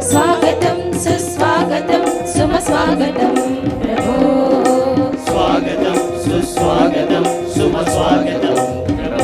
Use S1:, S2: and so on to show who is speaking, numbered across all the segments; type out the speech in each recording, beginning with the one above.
S1: स्वागतं सुस्वागतं सुमस्वागतं प्रभो
S2: स्वागतं सुस्वागतं सुमस्वागतं प्रभो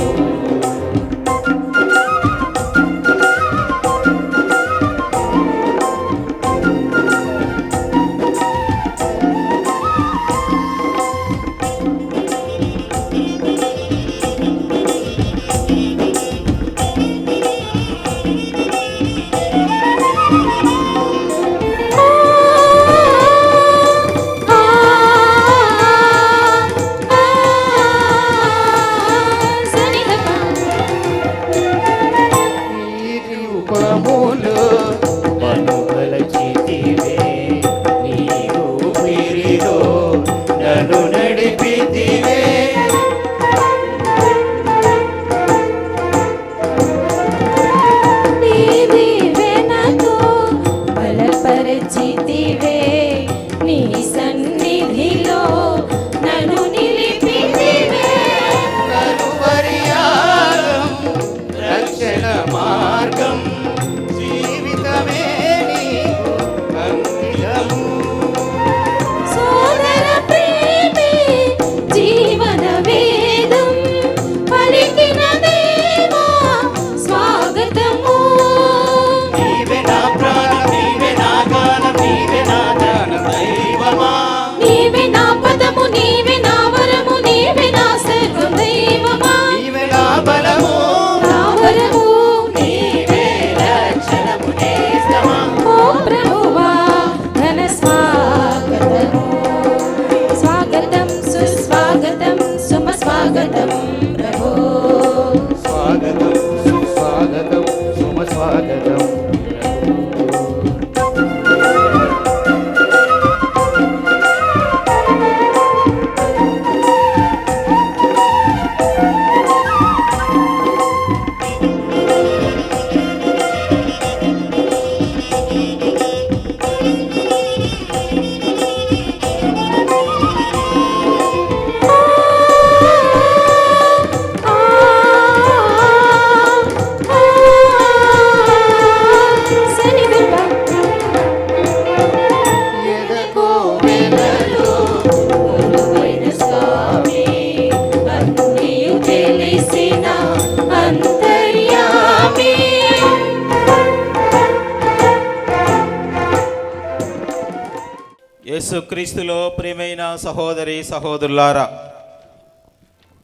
S3: యేసుక్రీస్తులో ప్రియమైన సహోదరి సహోదరులారా,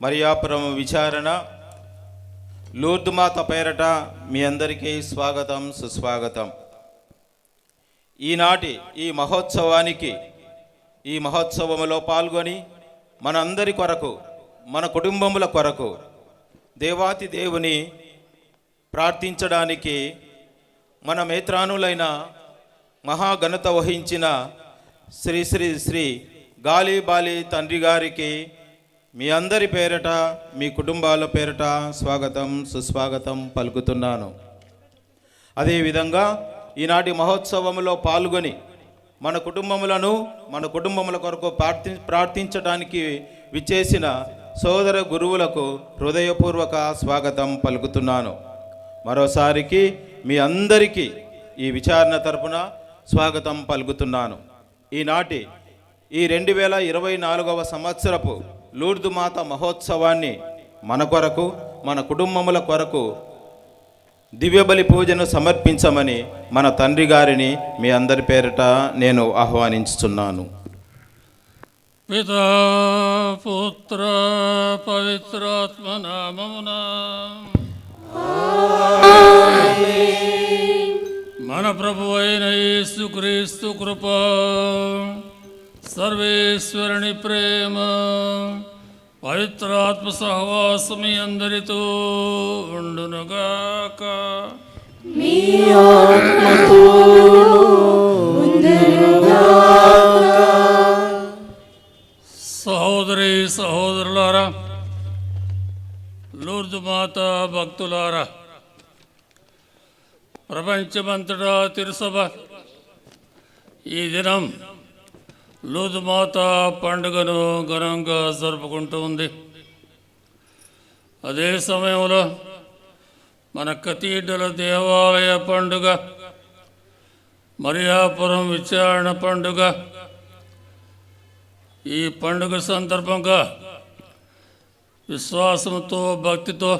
S3: మరియాపురం విచారణ లూర్దు మాత పేరట మీ అందరికీ స్వాగతం సుస్వాగతం. ఈనాటి ఈ మహోత్సవానికి ఈ మహోత్సవములో పాల్గొని మనందరి కొరకు మన కుటుంబముల కొరకు దేవాతి దేవుని ప్రార్థించడానికి మన మేత్రానులైన మహాఘనత వహించిన శ్రీ శ్రీ శ్రీ గాలిబాలి తండ్రి గారికి మీ అందరి పేరట మీ కుటుంబాల పేరట స్వాగతం సుస్వాగతం పలుకుతున్నాను. అదేవిధంగా ఈనాటి మహోత్సవంలో పాల్గొని మన కుటుంబములను మన కుటుంబముల కొరకు ప్రార్థించడానికి విచ్చేసిన సోదర గురువులకు హృదయపూర్వక స్వాగతం పలుకుతున్నాను. మరోసారికి మీ అందరికీ ఈ విచారణ తరపున స్వాగతం పలుకుతున్నాను. ఈనాటి ఈ 2024వ సంవత్సరపు లూర్దు మాత మహోత్సవాన్ని మన కొరకు మన కుటుంబముల కొరకు దివ్యబలి పూజను సమర్పించమని మన తండ్రి గారిని మీ అందరి పేరిట నేను ఆహ్వానించుతున్నాను.
S4: పితా పుత్ర పవిత్రాత్మ నామమున మన ప్రభు అయిన యేసుక్రీస్తు కృప, సర్వేశ్వరుని ప్రేమ, పవిత్రాత్మ సహవాసం మీ అందరితో ఉండునుగాక.
S1: మీ ఆత్మతోను ఉండునుగాక.
S4: సహోదరి సహోదరులారా, లూర్దు మాత భక్తులారా, ప్రపంచమంతటా తిరుసభ ఈ దినం లూర్దు మాత పండుగను ఘనంగా జరుపుకుంటూ ఉంది. అదే సమయంలో మన కథీడ్రల్ దేవాలయ పండుగ మరియాపురం విచారణ పండుగ. ఈ పండుగ సందర్భంగా విశ్వాసంతో భక్తితో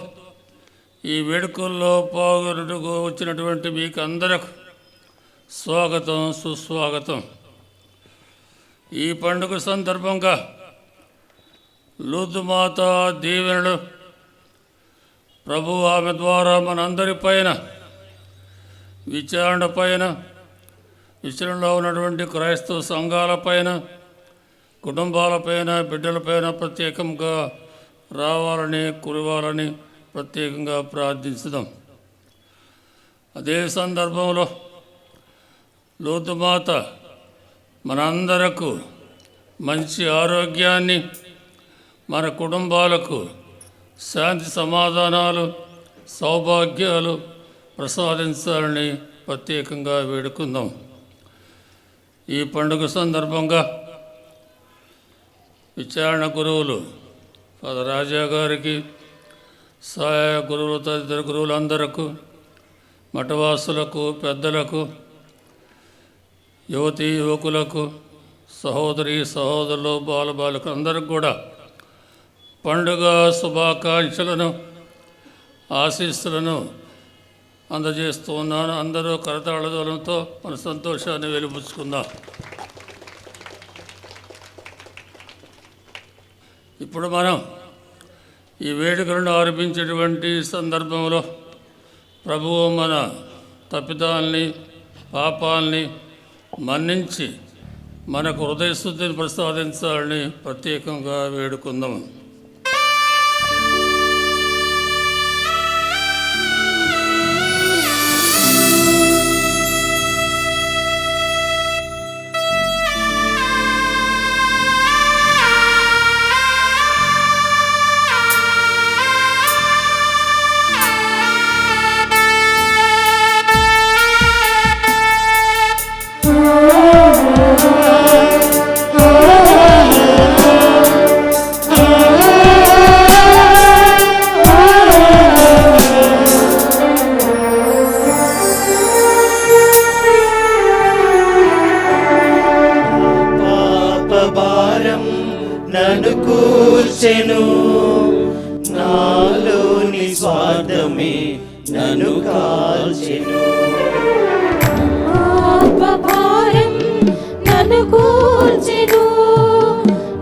S4: ఈ వేడుకల్లో పాల్గొనకు వచ్చినటువంటి మీకు అందరకు స్వాగతం, సుస్వాగతం. ఈ పండుగ సందర్భంగా లూర్దు మాత దీవెనలు ప్రభు ఆమె ద్వారా మనందరి పైన, విచారణ పైన, విచారణలో ఉన్నటువంటి క్రైస్తవ సంఘాలపైన, కుటుంబాలపైన, బిడ్డలపైన ప్రత్యేకంగా రావాలని, కురవాలని ప్రత్యేకంగా ప్రార్థించుదాం. అదే సందర్భంలో లూర్దు మాత మనందరకు మంచి ఆరోగ్యాన్ని, మన కుటుంబాలకు శాంతి సమాధానాలు, సౌభాగ్యాలు ప్రసాదించాలని ప్రత్యేకంగా వేడుకుందాం. ఈ పండుగ సందర్భంగా విచారణ గురువులు ఫాదర్ రాజా గారికి, సహాయ గురువులు, తదితర గురువులందరకు, మఠవాసులకు, పెద్దలకు, యువతీ యువకులకు, సహోదరి సహోదరులు, బాలబాలికలు అందరికి కూడా పండుగ శుభాకాంక్షలను, ఆశీస్సులను అందజేస్తూ ఉన్నాను. అందరూ కరతాళధ్వనులతో మన సంతోషాన్ని వెలిబుచ్చుకుందాం. ఇప్పుడు మనం ఈ వేడుకలను ఆరంభించేటువంటి సందర్భంలో ప్రభువు మన తప్పిదాల్ని, పాపాల్ని మన్నించి మనకు హృదయశుద్ధిని ప్రసాదించాలని ప్రత్యేకంగా వేడుకుందాం.
S2: నన్ను కూర్చెను, నాలోని స్వార్థమే నన్ను కాల్చెను.
S1: పాపభారం నన్ను కూర్చెను,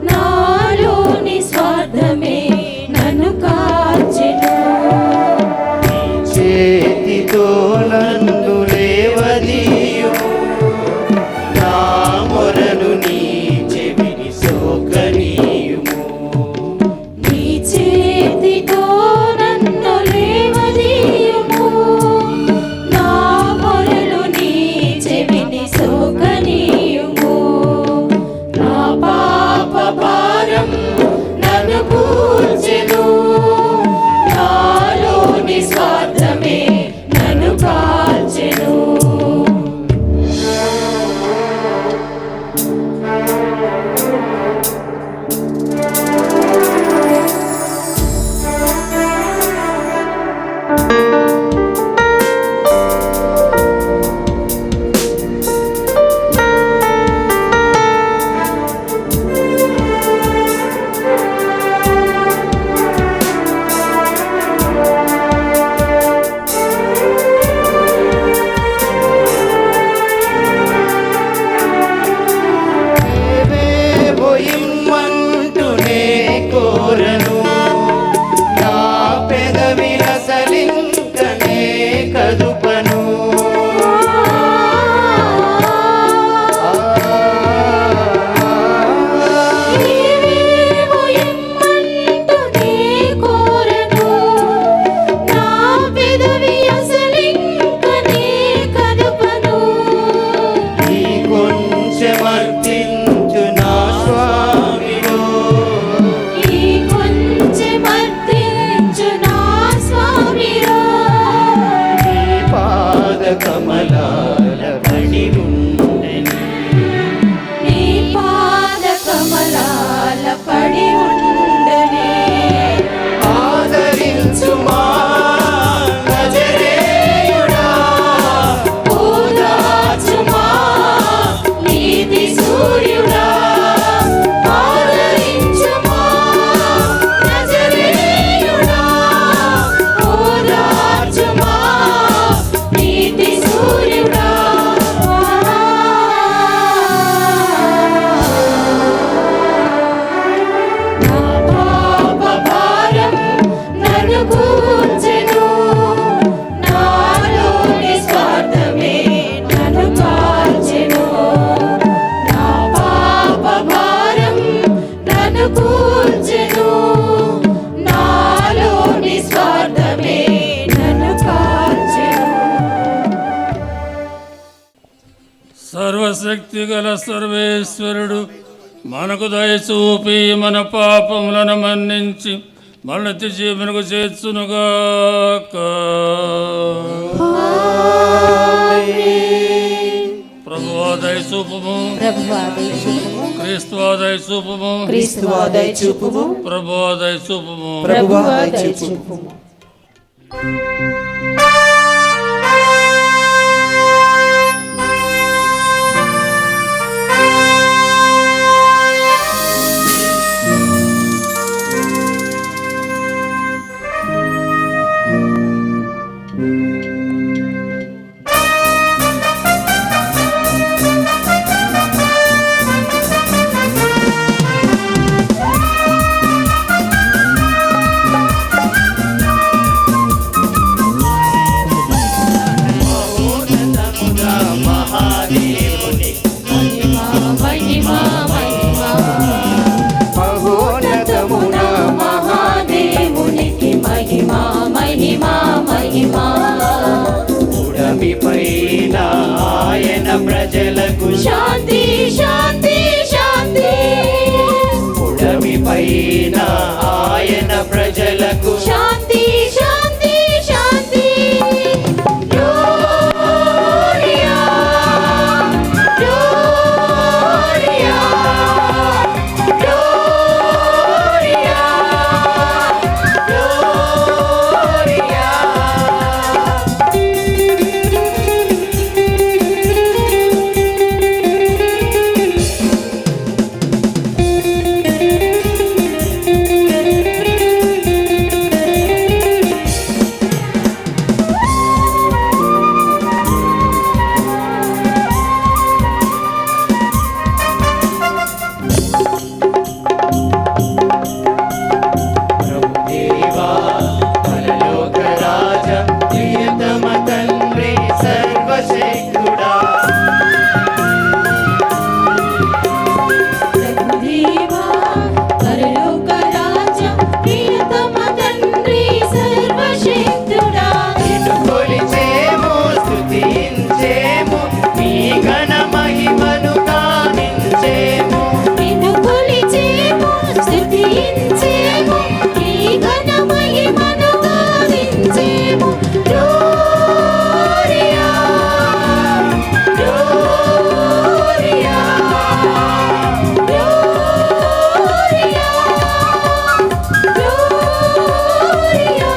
S1: నాలోని స్వార్థమే నన్ను కాల్చెను.
S2: చేతితో నన్ను లేవదీయు, నా మొరను నీ చెవిని సోకనీయుము.
S1: నీ
S4: సర్వశక్తి గల సర్వేశ్వరుడు మనకు దయచూపి మన పాపములను మన్నించి మళ్ళీ జీవనకు చేర్చునుగాక. ప్రభువా దయచూపుము, క్రీస్తువా దయచూపుము, ప్రభువా దయచూపుము.
S2: పైన ఆయన ప్రజలకు
S1: శాంతి శాంతి శాంతి.
S2: పుడమి పైన ఆయన ప్రజలకు
S1: శాంతి శాంతి శాంతి. Gloria Gloria Gloria gloria. ప్రభుదేవా పరలోక రాజ ప్రియతమ తండ్రి సర్వశక్తుడా. ప్రభుదేవా పరలోక రాజా ప్రియతమ తండ్రి సర్వశక్తుడా.
S2: నిన్ను కొలిచేము స్తుతించేము నీ ఘన మహిమను గానించేము.
S1: నిన్ను కొలిచేము స్తుతించేము నీ ఘన మహిమను గావించేము. Gloria Gloria Gloria gloria.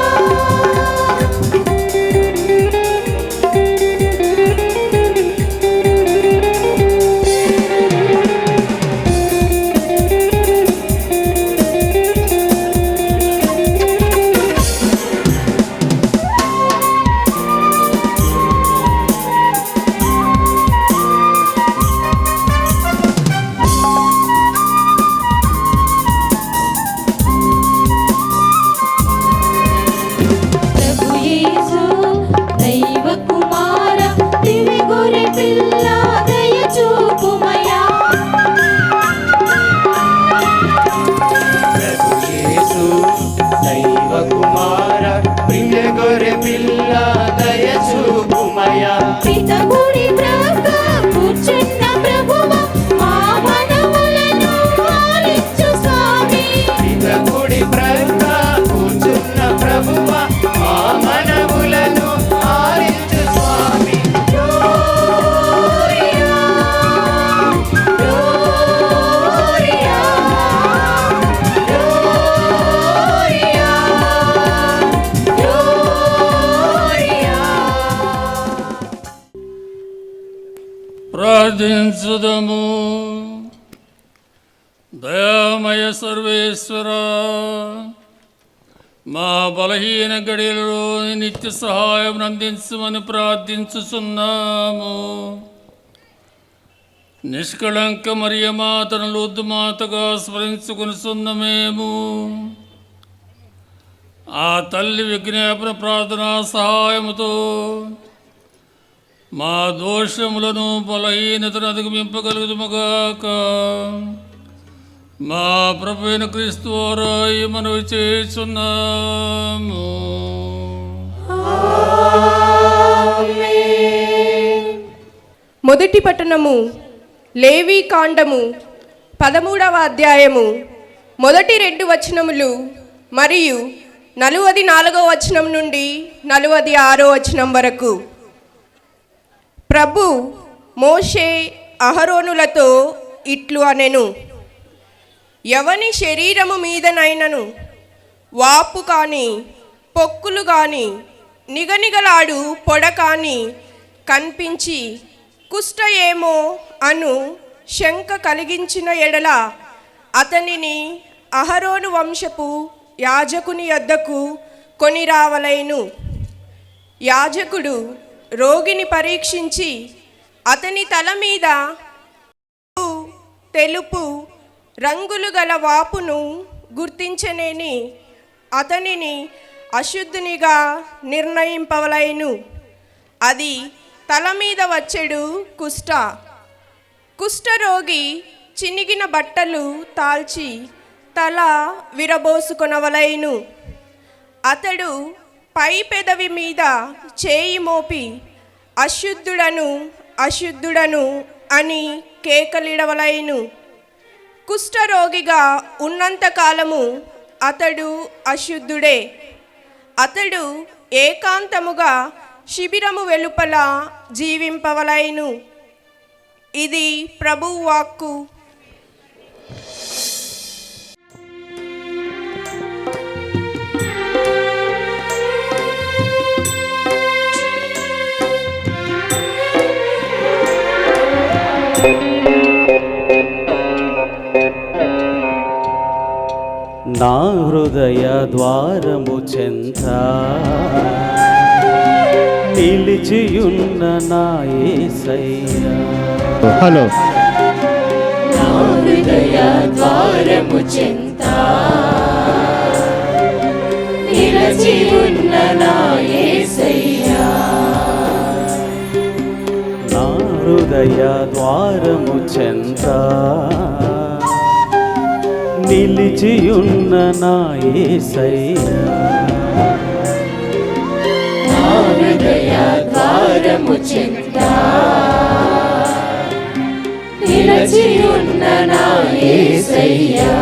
S1: ప్రభు యేసు దైవ కుమార దివి గొర్రె పిల్ల దయ చూపుమయా.
S2: ప్రభు యేసు దైవ కుమార ప్రియ గొర్రె పిల్ల దయ చూపుమయా.
S1: పిత గుడి ప్రక్క కూర్చున్న ప్రభువా మా మనవులను ఆలించు స్వామి.
S2: పిత గుడి ప్రక్క కూర్చున్న ప్రభువా మా మనవులను ఆలించు స్వామి.
S1: Gloria Gloria Gloria Gloria.
S4: ప్రార్థించుదము. దయామయ సర్వేశ్వర, మా బలహీన గడియలలో నిత్య సహాయం అందించమని ప్రార్థించుచున్నాము. నిష్కళంక మరియమాతను లోద్దుమాతగా స్మరించుకొనిచున్న మేము ఆ తల్లి విజ్ఞాపన ప్రార్థనా సహాయముతో మా దోషములను బలహీనతను అధిగమింపగలుగుదుముగాక. మా ప్రభువైన క్రీస్తు ద్వారా ఈ మనవి చేయుచున్నాము.
S5: మొదటి పట్టణము లేవీ కాండము 13వ అధ్యాయము మొదటి 2 వచనములు మరియు 44వ వచనం నుండి 46వ వచనం వరకు. ప్రభు మోషే అహరోనులతో ఇట్లు అనెను, ఎవని శరీరము మీదనైనను వాపు కాని పొక్కులు కాని నిగనిగలాడు పొడ కాని కనిపించి కుష్ట ఏమో అను శంక కలిగించిన ఎడల అతనిని అహరోను వంశపు యాజకుని యొద్దకు కొని రావలెను. యాజకుడు రోగిని పరీక్షించి అతని తల మీద తెలుపు రంగులు గల వాపును గుర్తించనేని అతనిని అశుద్ధునిగా నిర్ణయింపవలెను. అది తల మీద వచ్చెడు కుష్ట. కుష్ఠరోగి చినిగిన బట్టలు తాల్చి తల విరబోసుకొనవలెను. అతడు పై పెదవి మీద చేయి మోపి అశుద్ధుడను అశుద్ధుడను అని కేకలిడవలెను. కుష్ఠరోగిగా ఉన్నంతకాలము అతడు అశుద్ధుడే. అతడు ఏకాంతముగా శిబిరము వెలుపల జీవింపవలెను. ఇది ప్రభువు వాక్కు.
S6: నా హృదయ ద్వారము చెంత నిలిచియున్న నా యేసయ్యా.
S2: హలో.
S1: నా హృదయ ద్వారము చెంత నిలిచి ఉన్న నా యేసయ్యా.
S6: నా హృదయ ద్వారము చెంత నిలిచియున్న నా యేసయ్యా.
S1: నా హృదయ ద్వారము చెంత నిలిచి ఉన్న నా యేసయ్యా.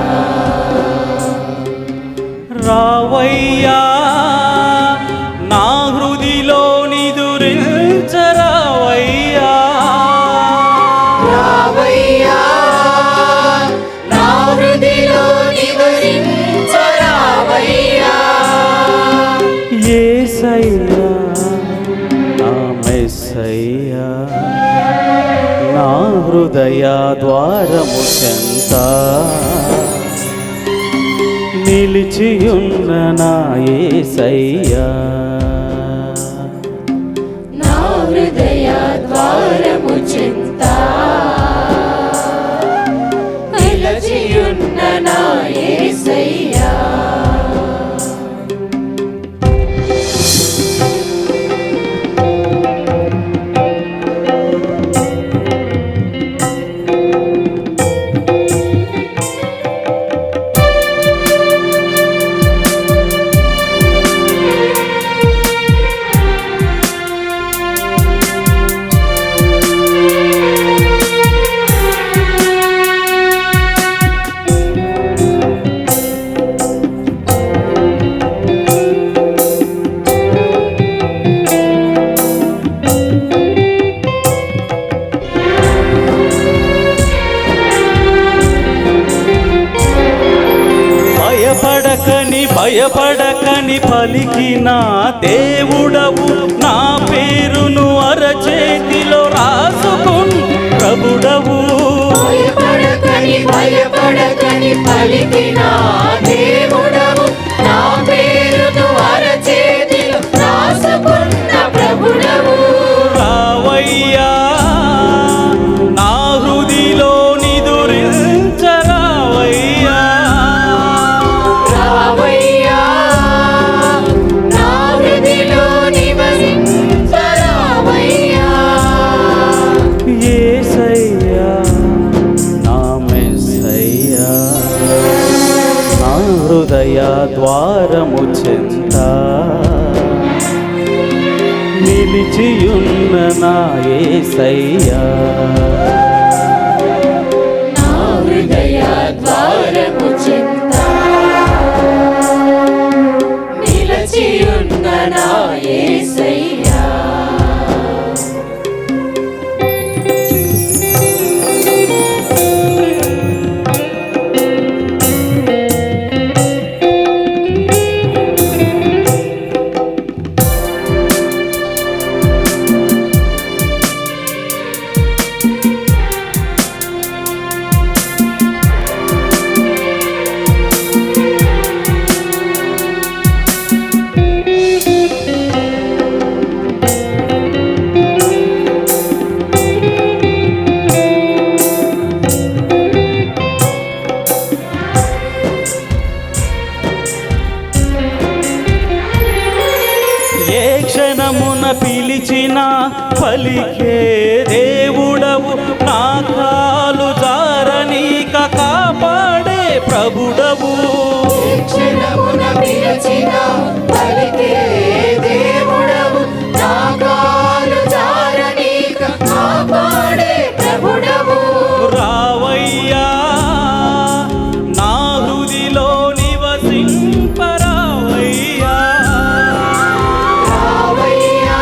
S6: రావయ్యా నా హృదిలో నిదురించరావయ్యా.
S1: రావయ్యా నా హృదిలో నివసించరావయ్యా.
S6: యేసయ్యా నా మెస్సయ్యా. నా హృదయ ద్వారము చెంత నిలిచియున్న నా యేసయ్యా.
S1: నా హృదయ ద్వారము చెంత నిలిచి ఉన్న నా యేసయ్యా.
S6: భయపడకని పలికిన దేవుడవు, నా పేరును అరచేతిలో రాసుకున్ ప్రభుడవు.
S1: భయపడకని పలికిన దేవుడవు, నా పేరును అరచేతిలో రాసుకున్న ప్రభుడవు.
S6: రావయ్యా నా హృదిలో నిదురించరావయ్యా.
S1: రావయ్యా నా హృదిలో నివసించరావయ్యా.
S6: యేసయ్యా నా మెస్సయ్యా. నా
S1: శరణమున పిలిచిన పలికే దేవుడవు, నా కాలు జారనీక కాపాడే ప్రభుడవు.
S6: రావయ్యా నా హృదిలో నివసింపరావయ్యా.
S1: రావయ్యా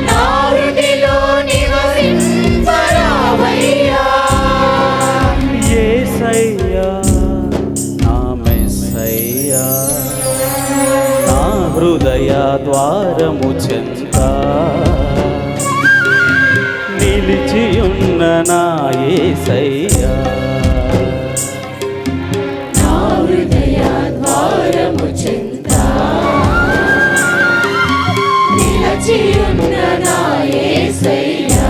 S1: నా హృదిలో నివసింపరావయ్యా.
S6: యేసయ్యా నా మెస్సయ్యా, నా హృదయ ద్వారము చెంత నిలిచియున్న నా యేసయ్యా.
S1: నా హృదయ ద్వారము చెంత నిలచియున్న నా యేసయ్యా.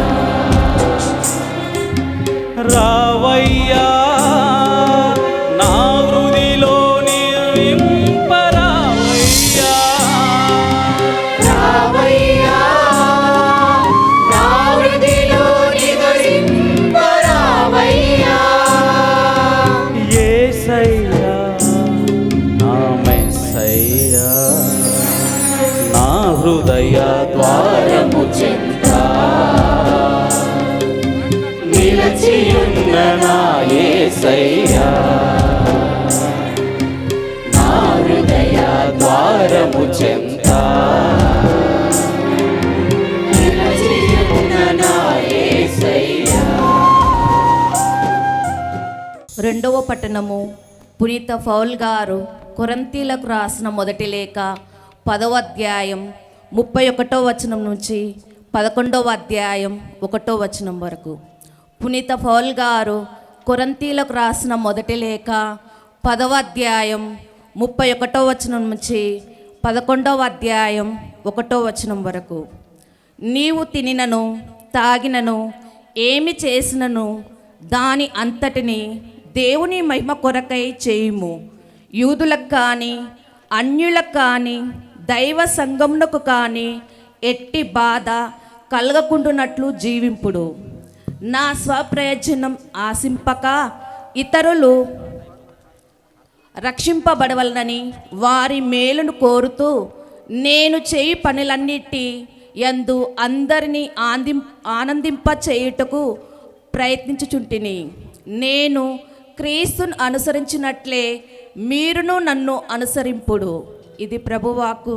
S6: రావయ్యా నా హృదిలో నివసింపరావయ్యా.
S1: రావయ్యా నా హృదిలో నివసింపరావయ్యా.
S6: యేసయ్యా నా మెస్సయ్యా, నా హృదయ ద్వారము చెంత నిలచియున్న నా యేసయ్యా. నా హృదయ ద్వారము చెంత నిలచియున్న నా యేసయ్యా.
S7: రెండవ పట్టణము పునీత పౌలు గారు కొరింథీలకు రాసిన మొదటి లేఖ 10వ అధ్యాయం 31వ వచనం నుంచి 11వ అధ్యాయం 1వ వచనం వరకు. పునీత పౌలు గారు కొరింథీలకు రాసిన మొదటి లేఖ 10వ అధ్యాయం 31వ వచనం నుంచి 11వ అధ్యాయం 1వ వచనం వరకు. నీవు తినినను తాగినను ఏమి చేసినను దాని అంతటిని దేవుని మహిమ కొరకై చేయుము. యూదులకు కానీ అన్యులకు కానీ దైవ సంగమునకు కానీ ఎట్టి బాధ కలగకుండునట్లు జీవింపుడు. నా స్వప్రయోజనం ఆశింపక ఇతరులు రక్షింపబడవలనని వారి మేలును కోరుతూ నేను చేయి పనులన్నిటి యందు అందరినీ ఆనందింప చేయుటకు ప్రయత్నించుచుంటిని. నేను క్రీస్తును అనుసరించినట్లే మీరును నన్ను అనుసరింపుడు. ఇది ప్రభువాకు.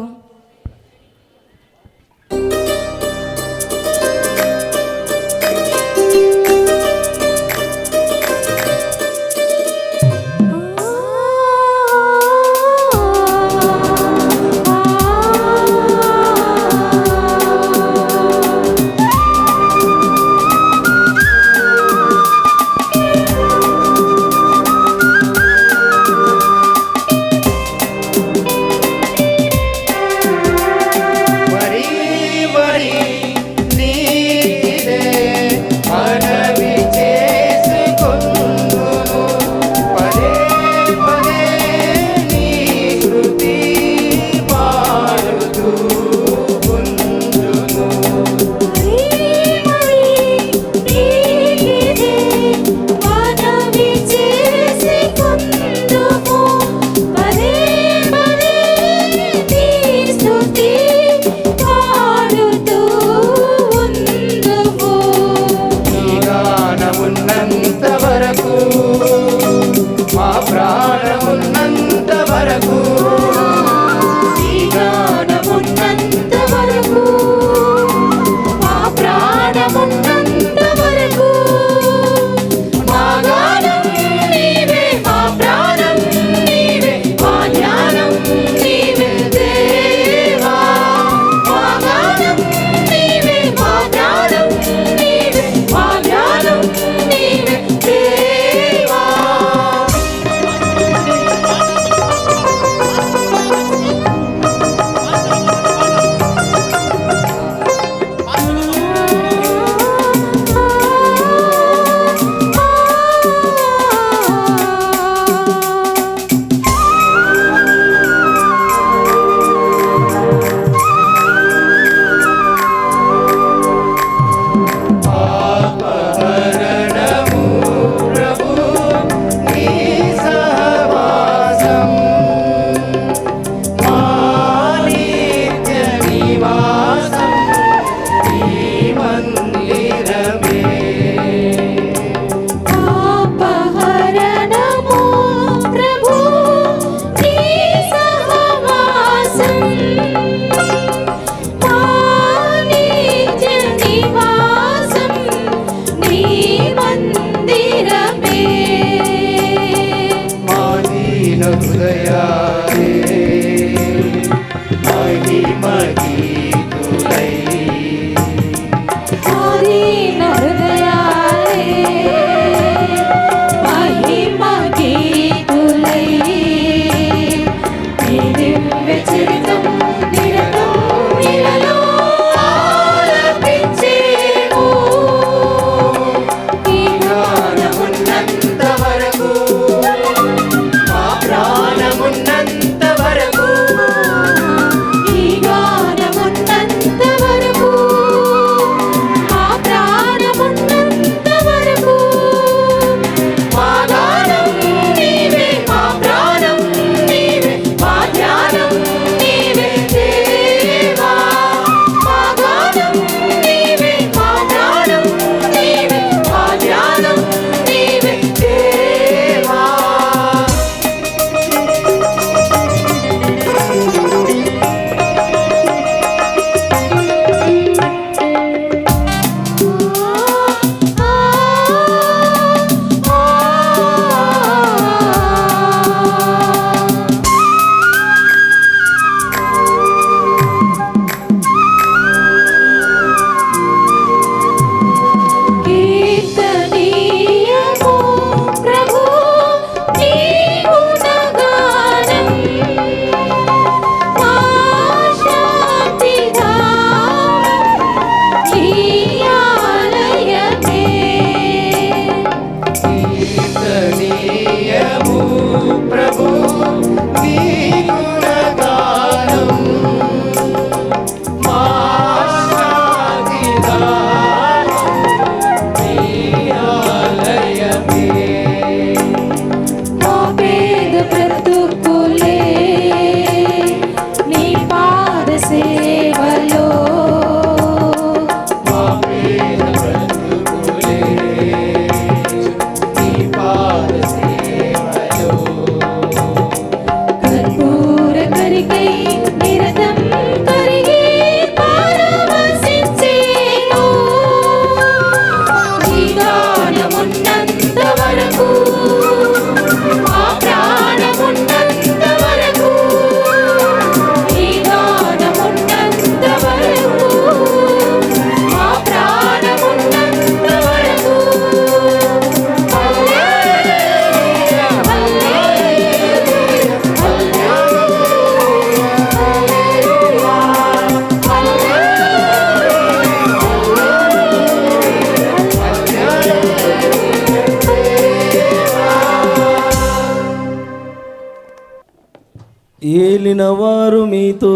S8: ఏలిన వారు మీతో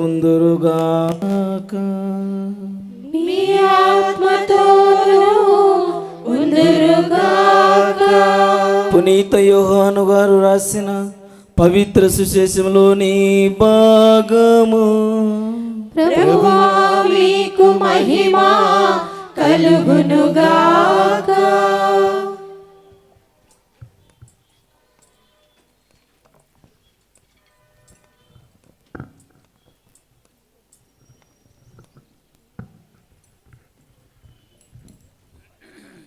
S8: ఉందురుగాక.
S1: మీ ఆత్మతోనూ ఉందురుగాక.
S8: పునీత యోహాను గారు రాసిన పవిత్ర సుశేషంలోని భాగము.
S1: ప్రభువా మీకు మహిమ కలుగునుగాక.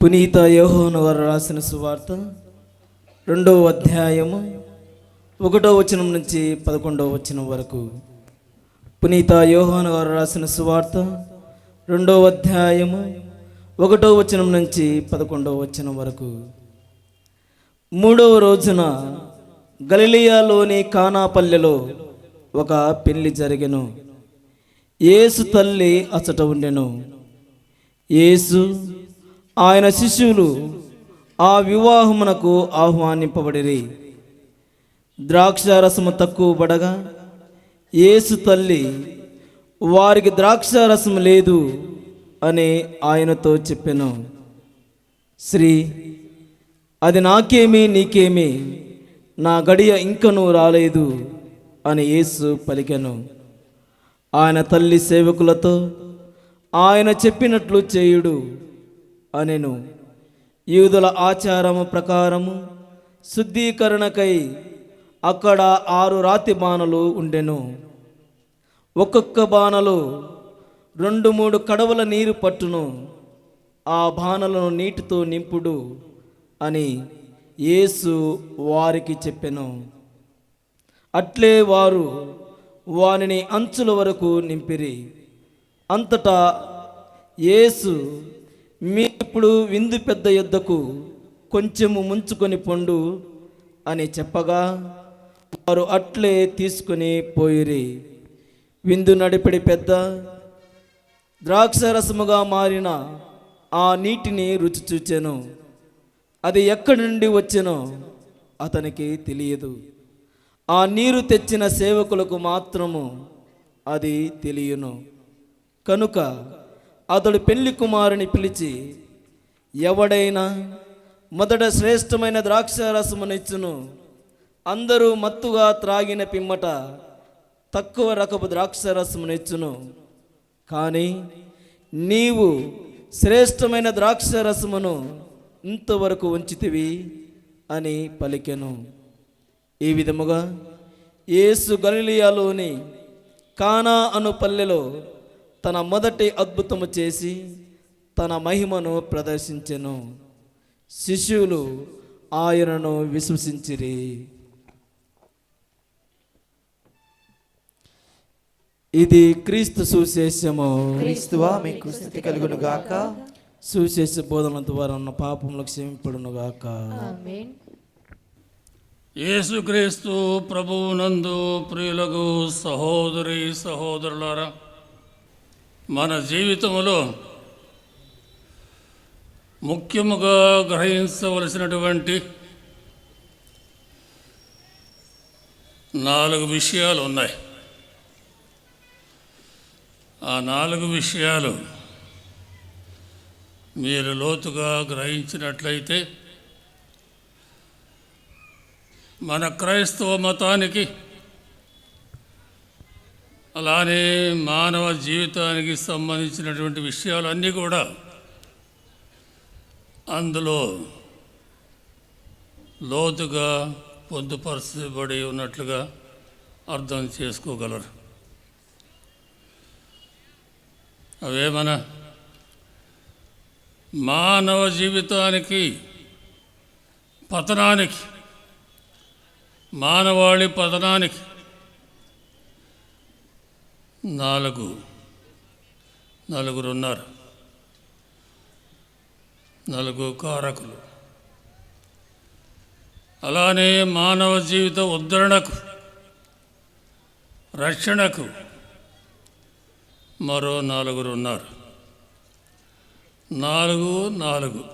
S8: పునీత యోహాను గారు రాసిన సువార్త 2వ అధ్యాయము 1వ వచనం నుంచి 11వ వచనం వరకు. పునీత యోహాను గారు రాసిన సువార్త 2వ అధ్యాయము 1వ వచనం నుంచి 11వ వచనం వరకు. 3వ రోజున గలిలయలోని కానాపల్లెలో ఒక పెళ్లి జరిగెను. యేసు తల్లి అచట ఉండెను. యేసు ఆయన శిష్యులు ఆ వివాహమునకు ఆహ్వానింపబడిరి. ద్రాక్షారసము తక్కువ పడగా యేసు తల్లి వారికి ద్రాక్షారసము లేదు అని ఆయనతో చెప్పెను. శ్రీ, అది నాకేమి నీకేమి, నా గడియ ఇంకనూ రాలేదు అని యేసు పలికెను. ఆయన తల్లి సేవకులతో ఆయన చెప్పినట్లు చేయుడు అనెను. యూదుల ఆచారము ప్రకారము శుద్ధీకరణకై అక్కడ 6 రాతి బాణలు ఉండెను. ఒక్కొక్క బాణలో 2-3 కడవల నీరు పట్టును. ఆ బాణలను నీటితో నింపుడు అని యేసు వారికి చెప్పెను. అట్లే వారు వానిని అంచుల వరకు నింపిరి. అంతటా యేసు, మీరిప్పుడు విందు పెద్ద యొద్దకు కొంచెము ముంచుకొని పొండు అని చెప్పగా వారు అట్లే తీసుకొని పోయిరి. విందు నడిపిడి పెద్ద ద్రాక్షరసముగా మారిన ఆ నీటిని రుచి చూచెను. అది ఎక్కడి నుండి వచ్చెనో అతనికి తెలియదు. ఆ నీరు తెచ్చిన సేవకులకు మాత్రము అది తెలియను. కనుక అతడు పెళ్లి కుమారుని పిలిచి, ఎవడైనా మొదట శ్రేష్టమైన ద్రాక్షారసమునిచ్చును, అందరూ మత్తుగా త్రాగిన పిమ్మట తక్కువ రకపు ద్రాక్షారసమునిచ్చును. కానీ నీవు శ్రేష్టమైన ద్రాక్షారసమును ఇంతవరకు ఉంచితివి అని పలికెను. ఈ విధముగా యేసు గలిలయలోని కానా అను పల్లెలో తన మొదటి అద్భుతము చేసి తన మహిమను ప్రదర్శించెను. శిష్యులు ఆయనను విశ్వసించిరి. ఇది క్రీస్తు సువిశేషము.
S2: క్రీస్తువా మీకు స్తుతి కలుగును గాక.
S8: సువిశేష బోధన ద్వారా ఉన్న పాపములకు క్షమింపడును గాక.
S4: యేసుక్రీస్తు ప్రభువునందు ప్రియులకు సహోదరి సహోదరులారా, మన జీవితంలో ముఖ్యముగా గ్రహించవలసినటువంటి 4 విషయాలు ఉన్నాయి. ఆ 4 విషయాలు మీరు లోతుగా గ్రహించినట్లయితే మన క్రైస్తవ మతానికి, అలానే మానవ జీవితానికి సంబంధించినటువంటి విషయాలన్నీ కూడా అందులో లోతుగా పొందుపరచబడి ఉన్నట్లుగా అర్థం చేసుకోగలరు. అవేమన మానవ జీవితానికి, పతనానికి, మానవాళి పతనానికి 4 ఉన్నారు. 4 కారకులు. అలానే మానవ జీవిత ఉద్ధరణకు, రక్షణకు మరో 4 ఉన్నారు. 4.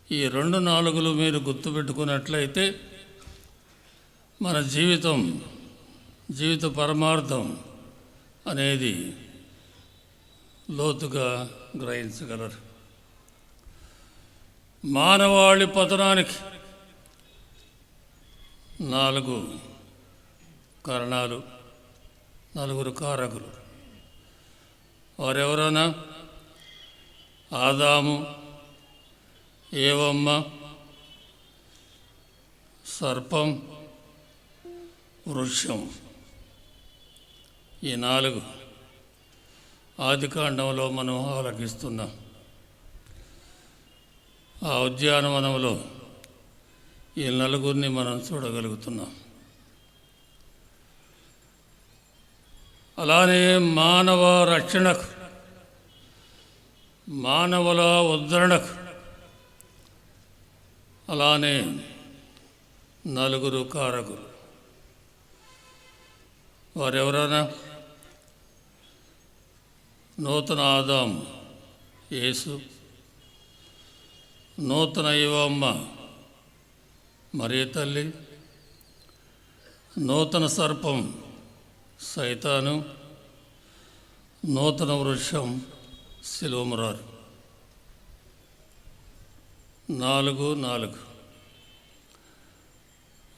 S4: ఈ 2 4 మీరు గుర్తుపెట్టుకున్నట్లయితే మన జీవిత పరమార్థం అనేది లోతుగా గ్రహించగలరు. మానవాళి పతనానికి 4 కారణాలు, 4 కారకులు. వారెవరైనా ఆదాము, ఏవమ్మ, సర్పం, వృక్షం. ఈ 4 ఆదికాండంలో మనం ఆలకిస్తున్నాం. ఆ ఉద్యానవనంలో ఈ 4 మనం చూడగలుగుతున్నాం. అలానే మానవ రక్షణకు, మానవుల ఉద్ధరణకు అలానే 4 కారకులు. వారెవరైనా నూతన ఆదాము యేసు, నూతన ఏవమ్మ మరియ తల్లి, నూతన సర్పం సైతాను, నూతన వృక్షం శిలువమరారు. 4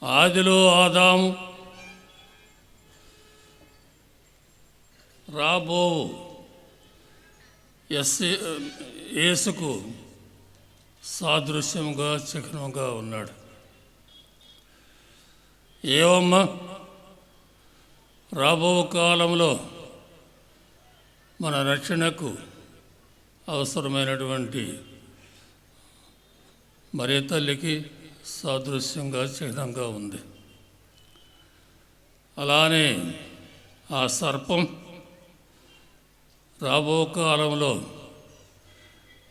S4: ఆదిలో ఆదాము, రాబో యేసుకు సాదృశ్యంగా చిహ్నంగా ఉన్నాడు. ఏవమ్మ రాబో కాలంలో మన రక్షణకు అవసరమైనటువంటి మరియ తల్లికి సాదృశ్యంగా చిహ్నంగా ఉంది. అలానే ఆ సర్పం రాబో కాలంలో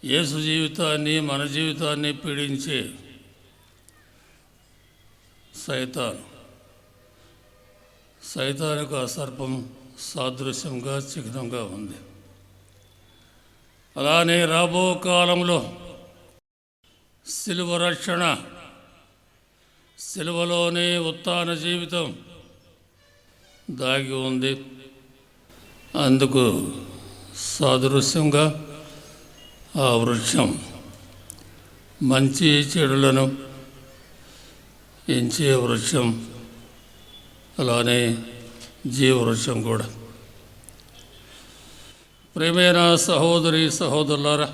S4: యేసు జీవితాన్ని, మన జీవితాన్ని పీడించే సైతానుకు ఆ సర్పం సాదృశ్యంగా చిహ్నంగా ఉంది. అలానే రాబో కాలంలో సిలువ రక్షణ, సిలువలోనే ఉత్థాన జీవితం దాగి ఉంది. అందుకు సాదృశ్యంగా ఆ వృక్షం మంచి చెడులను ఎంచే వృక్షం, అలానే జీవవృక్షం కూడా. ప్రియమైన సహోదరి సహోదరులారా,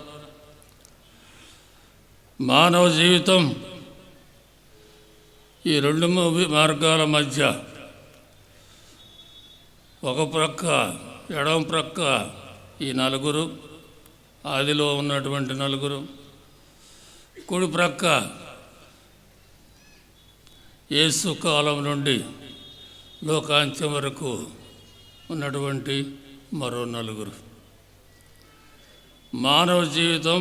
S4: మానవ జీవితం ఈ 2 మార్గాల మధ్య, ఒక ప్రక్క ఎడమ ప్రక్క ఈ 4 ఆదిలో ఉన్నటువంటి 4, కుడి ప్రక్క యేసు కాలం నుండి లోకాంత్యం వరకు ఉన్నటువంటి మరో 4. మానవ జీవితం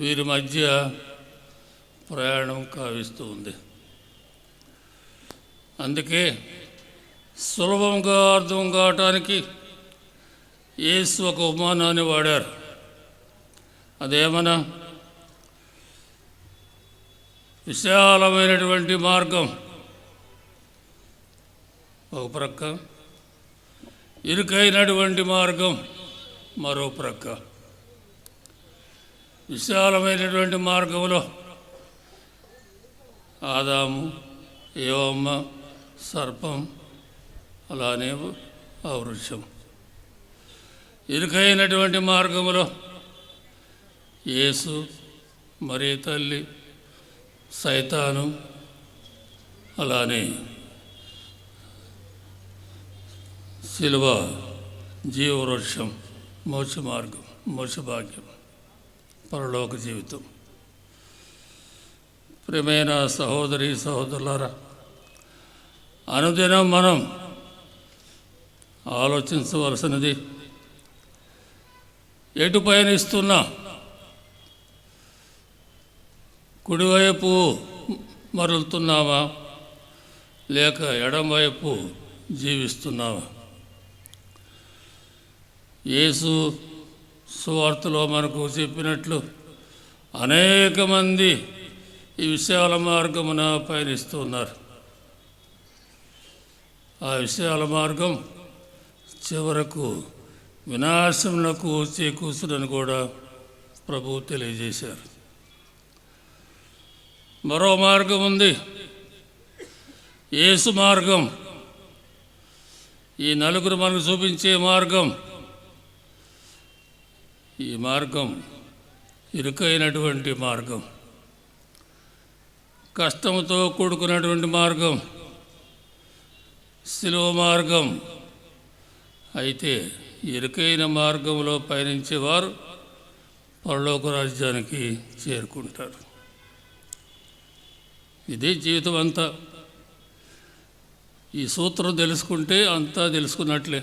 S4: వీరి మధ్య ప్రయాణం కావిస్తూ ఉంది. అందుకే సులభంగా అర్థం కావటానికి యేసు ఒక ఉపమానాన్ని వాడారు. అదేమన్నా, విశాలమైనటువంటి మార్గం ఒక ప్రక్క, ఇరుకైనటువంటి మార్గం మరో ప్రక్క. విశాలమైనటువంటి మార్గంలో ఆదాము, ఏవమ్మ, సర్పం, అలానే ఆ వృక్షం. ఇరుకైనటువంటి మార్గంలో యేసు, మరియ తల్లి, సైతాను, అలానే సిలువ, జీవవృక్షం, మోక్ష మార్గం, మోక్షభాగ్యం, పరలోక జీవితం. ప్రియమైన సహోదరి సహోదరులారా, అనుదినం మనం ఆలోచించవలసినది, ఎటు పయనిస్తున్నా, కుడివైపు మరలుతున్నావా లేక ఎడమవైపు జీవిస్తున్నావా? యేసు సువార్తలో మనకు చెప్పినట్లు అనేక మంది ఈ విశాల మార్గమున పయనిస్తున్నారు. ఆ విషయాల మార్గం చివరకు వినాశములకు చేకూర్చునని కూడా ప్రభువు తెలియజేశారు. మరో మార్గం ఉంది, యేసు మార్గం. ఈ నలుగురు మనకు చూపించే మార్గం. ఈ మార్గం ఇరుకైనటువంటి మార్గం, కష్టంతో కూడుకున్నటువంటి మార్గం, శిలువ మార్గం. అయితే ఇరుకైన మార్గంలో పయనించేవారు పరలోక రాజ్యానికి చేరుకుంటారు. ఇదే జీవితం అంతా. ఈ సూత్రం తెలుసుకుంటే అంతా తెలుసుకున్నట్లే.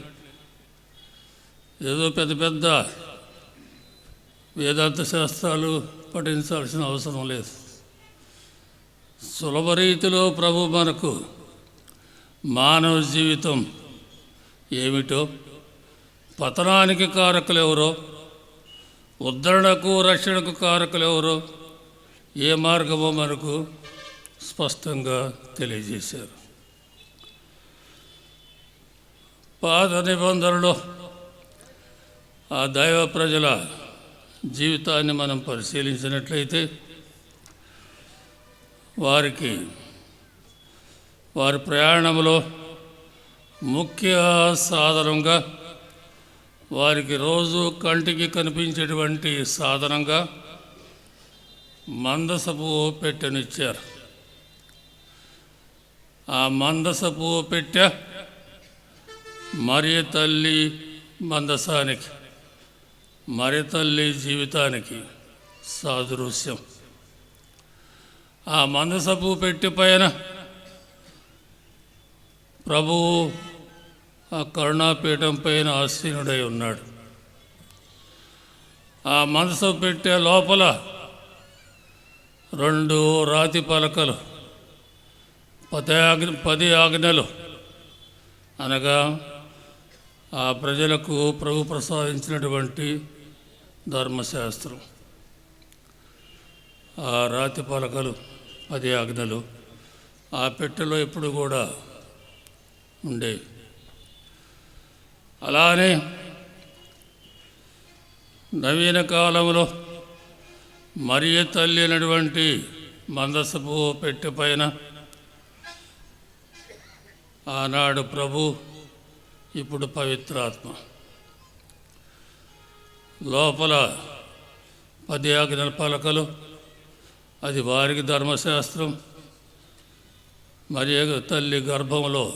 S4: ఏదో పెద్ద పెద్ద వేదాంత శాస్త్రాలు పఠించాల్సిన అవసరం లేదు. సులభ రీతిలో ప్రభు మనకు మానవ జీవితం ఏమిటో, పతనానికి కారకులు ఎవరో, ఉద్ధరణకు రక్షణకు కారకులు ఎవరో, ఏ మార్గమో మనకు స్పష్టంగా తెలియజేశారు. పాత నిబంధనలో ఆ దైవ ప్రజల జీవితాన్ని మనం పరిశీలించినట్లయితే వారి ప్రయాణంలో ముఖ్య సాధనంగా, వారికి రోజు కంటికి కనిపించేటువంటి సాధనంగా మందసపు పెట్టెనిచ్చారు. ఆ మందసపు పెట్టె మరియ తల్లి మందసానికి, మరియ తల్లి జీవితానికి సాదృశ్యం. ఆ మందసపు పెట్టె పైన ప్రభువు ఆ కరుణాపీఠం పైన ఆసీనుడై ఉన్నాడు. ఆ మందసపు పెట్టె లోపల 2 రాతి పలకలు, 10 ఆజ్ఞలు, అనగా ఆ ప్రజలకు ప్రభు ప్రసాదించినటువంటి ధర్మశాస్త్రం. ఆ రాతి పలకలు, 10 ఆజ్ఞలు ఆ పెట్టెలో ఎప్పుడు కూడా ఉండేవి. అలానే నవీన కాలంలో మరియ తల్లి అయినటువంటి మందసపు పెట్టె పైన ఆనాడు ప్రభు, ఇప్పుడు పవిత్రాత్మ. లోపల 10 ఆజ్ఞల పలకలు, అది వారికి ధర్మశాస్త్రం. మరియ తల్లి గర్భంలో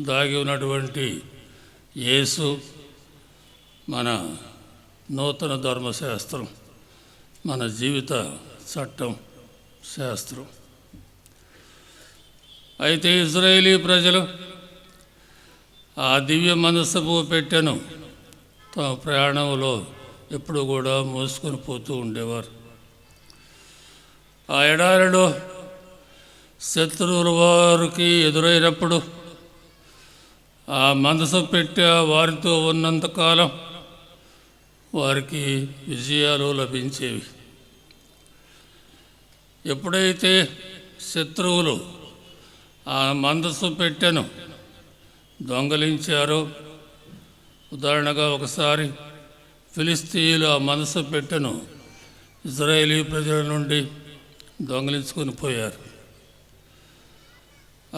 S4: దాగి ఉన్నటువంటి యేసు మన నూతన ధర్మశాస్త్రం, మన జీవిత చట్టం శాస్త్రం. అయితే ఇజ్రాయేలీ ప్రజలు ఆ దివ్య మనస్సపు పెట్టెను తమ ప్రయాణంలో ఎప్పుడు కూడా మోసుకొని పోతూ ఉండేవారు. ఆ ఎడారిలో శత్రువుల వారికి ఎదురైనప్పుడు ఆ మనస్సపు పెట్టె వారితో ఉన్నంతకాలం వారికి విజయాలు లభించేవి. ఎప్పుడైతే శత్రువులు ఆ మందస్సు పెట్టెను దొంగలించారో, ఉదాహరణగా ఒకసారి ఫిలిస్తీయులు ఆ మనస్సు పెట్టెను ఇజ్రాయేలీ ప్రజల నుండి దొంగలించుకొని పోయారు.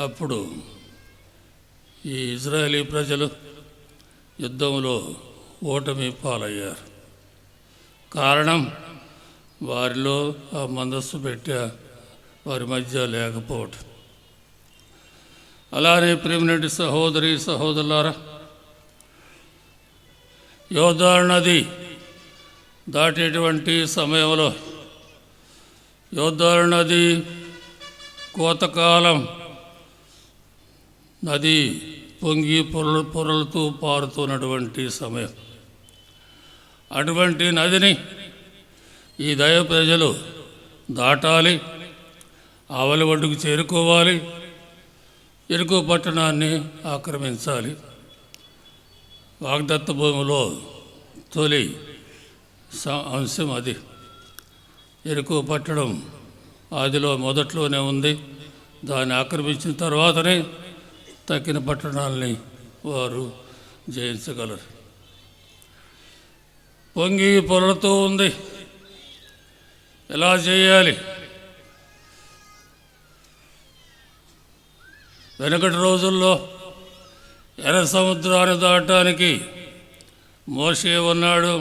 S4: అప్పుడు ఈ ఇజ్రాయేలీ ప్రజలు యుద్ధంలో ఓటమి పాలయ్యారు. కారణం, వారిలో ఆ మందస్సు పెట్టె వారి మధ్య లేకపోవటం. అలానే ప్రియమైనటువంటి సహోదరి సహోదరులారా, యోర్దాను నది దాటేటువంటి సమయంలో, యోర్దాను నది కోతకాలం నది పొంగి పొరలుతూ పారుతున్నటువంటి సమయం. అటువంటి నదిని ఈ దైవ ప్రజలు దాటాలి, ఆవలి ఒడ్డుకు చేరుకోవాలి, ఎరుకో పట్టణాన్ని ఆక్రమించాలి. వాగ్దత్త భూమిలో తొలి అంశం అది. ఎరుకో పట్టణం ఆదిలో మొదట్లోనే ఉంది. దాన్ని ఆక్రమించిన తర్వాతనే తక్కిన పట్టణాలని వారు జయించగలరు. పొంగి పొరలుతూ ఉంది. ఎలా చేయాలి? వెనకటి రోజుల్లో ఎర్ర సముద్రాన్ని దాటడానికి మోషే ఉన్నాడు.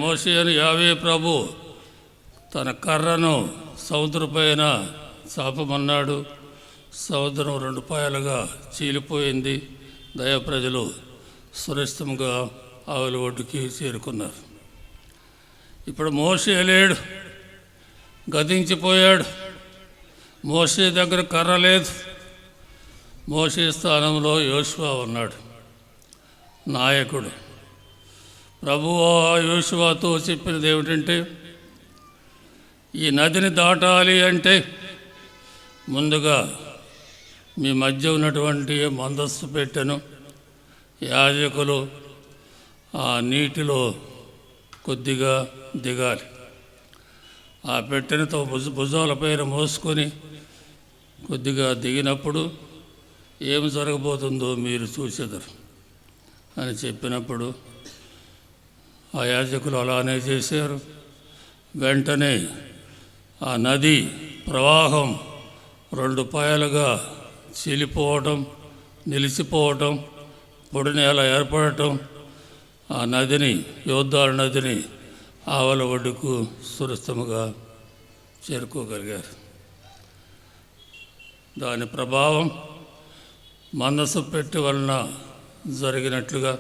S4: మోషే అని యావే ప్రభు తన కర్రను సముద్రపైన చాపమన్నాడు. సముద్రం 2 పాయలుగా చీలిపోయింది. దైవ ప్రజలు సురక్షితంగా ఆవుల ఒడ్డుకి చేరుకున్నారు. ఇప్పుడు మోషే లేడు, గతించిపోయాడు. మోషే దగ్గర కర్ర లేదు. మోషే స్థానంలో యోషువ ఉన్నాడు, నాయకుడు. ప్రభువు యోషువతో చెప్పినది ఏమిటంటే, ఈ నదిని దాటాలి అంటే ముందుగా మీ మధ్య ఉన్నటువంటి మందస్సు పెట్టెను యాజకులు ఆ నీటిలో కొద్దిగా దిగాలి. ఆ పెట్టెనతో భుజాలపైన మోసుకొని కొద్దిగా దిగినప్పుడు ఏమి జరగబోతుందో మీరు చూసేదరు అని చెప్పినప్పుడు ఆ యాజకులు అలానే చేశారు. వెంటనే ఆ నది ప్రవాహం 2 పాయలుగా చీలిపోవటం, నిలిచిపోవటం, పొడి నేల ఏర్పడటం, ఆ నదిని, యోర్దాను నదిని ఆవల ఒడ్డుకు సురక్షితంగా చేరుకోగలిగారు. దాని ప్రభావం మందసు పెట్టి వలన జరిగినట్లుగా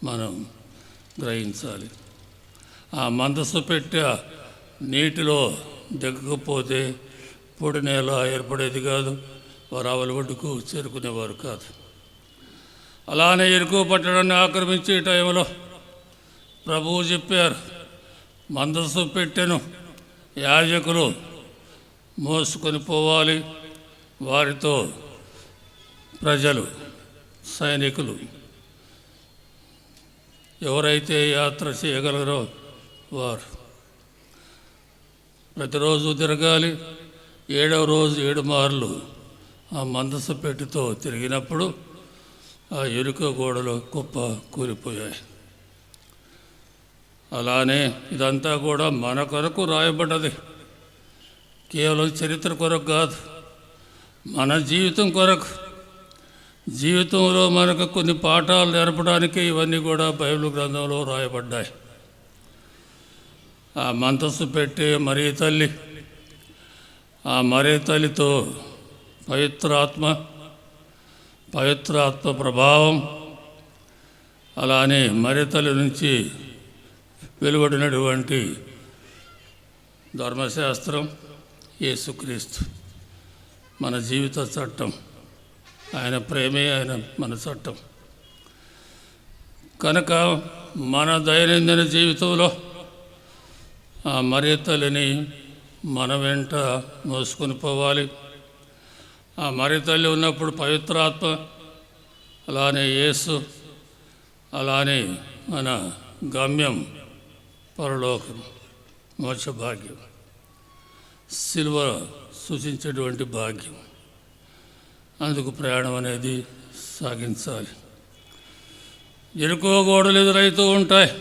S4: మనం గ్రహించాలి. ఆ మందసు పెట్టె నీటిలో దిగకపోతే పొడి నేల ఏర్పడేది కాదు, వారు ఆవల ఒడ్డుకు చేరుకునేవారు కాదు. అలానే ఎరుకు పట్టడాన్ని ఆక్రమించే టైంలో ప్రభువు చెప్పారు, మందసు పెట్టెను యాజకులు మోసుకొని పోవాలి, వారితో ప్రజలు, సైనికులు ఎవరైతే యాత్ర చేయగలరో వారు ప్రతిరోజు తిరగాలి. 7వ రోజు 7 మార్లు ఆ మందస పెట్టెతో తిరిగినప్పుడు ఆ ఎరుక గోడలు కుప్ప కూలిపోయాయి. అలానే ఇదంతా కూడా మన కొరకు రాయబడ్డది, కేవలం చరిత్ర కొరకు కాదు, మన జీవితం కొరకు. జీవితంలో మనకు కొన్ని పాఠాలు నేర్పడానికి ఇవన్నీ కూడా బైబిల్ గ్రంథంలో రాయబడ్డాయి. ఆ మందస్సు పెట్టే మరియ తల్లి, ఆ మరియ తల్లితో పవిత్రాత్మ ప్రభావం, అలానే మరియ తల్లి నుంచి వెలువడినటువంటి ధర్మశాస్త్రం, యేసుక్రీస్తు మన జీవిత చట్టం. ఆయన ప్రేమే ఆయన మన చట్టం. కనుక మన దైనందిన జీవితంలో ఆ మరియ తల్లిని మన వెంట మోసుకొని పోవాలి. ఆ మరియ తల్లి ఉన్నప్పుడు పవిత్రాత్మ, అలానే యేసు, అలానే మన గమ్యం పరలోకం, మోక్ష భాగ్యం, సిలువ సూచించేటువంటి భాగ్యం. అందుకు ప్రయాణం అనేది సాగించాలి. ఎరుకో గోడలు ఎదురవుతూ ఉంటాయి.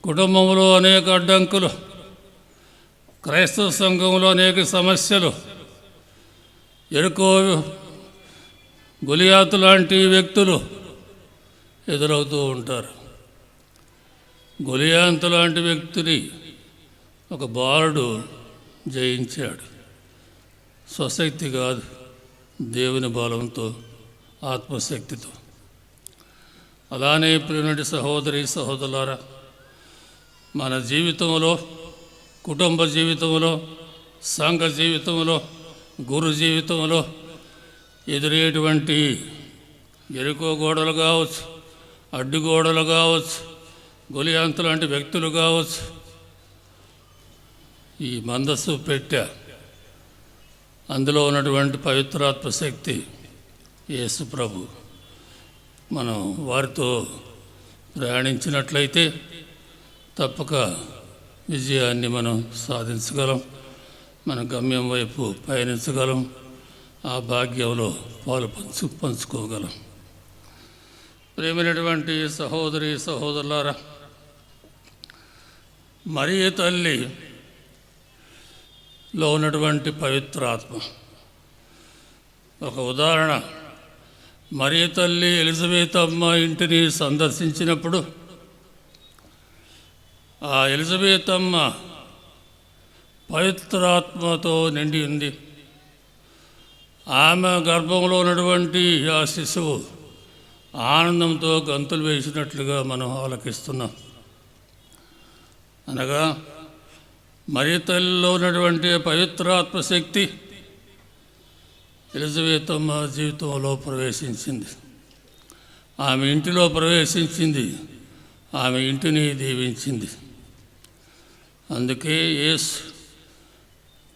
S4: కుటుంబంలో అనేక అడ్డంకులు, క్రైస్తవ సంఘంలో అనేక సమస్యలు. ఎరుకో గొలియాతు లాంటి వ్యక్తులు ఎదురవుతూ ఉంటారు. గొలియాతు లాంటి వ్యక్తిని ఒక బాలుడు జయించాడు. స్వశక్తి కాదు, దేవుని బలంతో, ఆత్మశక్తితో. అలానే ప్రియమైన సహోదరి సహోదరులారా, మన జీవితంలో, కుటుంబ జీవితంలో, సంఘ జీవితంలో, గురు జీవితంలో ఎదురయ్యేటువంటి ఎరుకో గోడలు కావచ్చు, అడ్డుగోడలు కావచ్చు, గొలియాంతు లాంటి వ్యక్తులు కావచ్చు, ఈ మందస్సు పెట్టె, అందులో ఉన్నటువంటి పవిత్రాత్మ శక్తి యేసు ప్రభు, మనం వారితో ప్రయాణించినట్లయితే తప్పక విజయాన్ని మనం సాధించగలం. మన గమ్యం వైపు పయనించగలం, ఆ భాగ్యంలో పాలు పంచుకోగలం. ప్రేమైనటువంటి సహోదరి సహోదరులారా, మరియ తల్లిలో ఉన్నటువంటి పవిత్రాత్మ ఒక ఉదాహరణ. మరియ తల్లి ఎలిజబెత్ అమ్మ ఇంటిని సందర్శించినప్పుడు ఆ ఎలిజబెత్ అమ్మ పవిత్రాత్మతో నిండి ఉంది. ఆమె గర్భంలో ఉన్నటువంటి ఆ శిశువు ఆనందంతో గంతులు వేసినట్లుగా మనం ఆలకిస్తున్నాం. అనగా మరియ తల్లిలో ఉన్నటువంటి పవిత్రాత్మ శక్తి ఎలిజబెత్ అమ్మ జీవితంలో ప్రవేశించింది, ఆమె ఇంటిలో ప్రవేశించింది, ఆమె ఇంటిని దీవించింది. అందుకే యేసు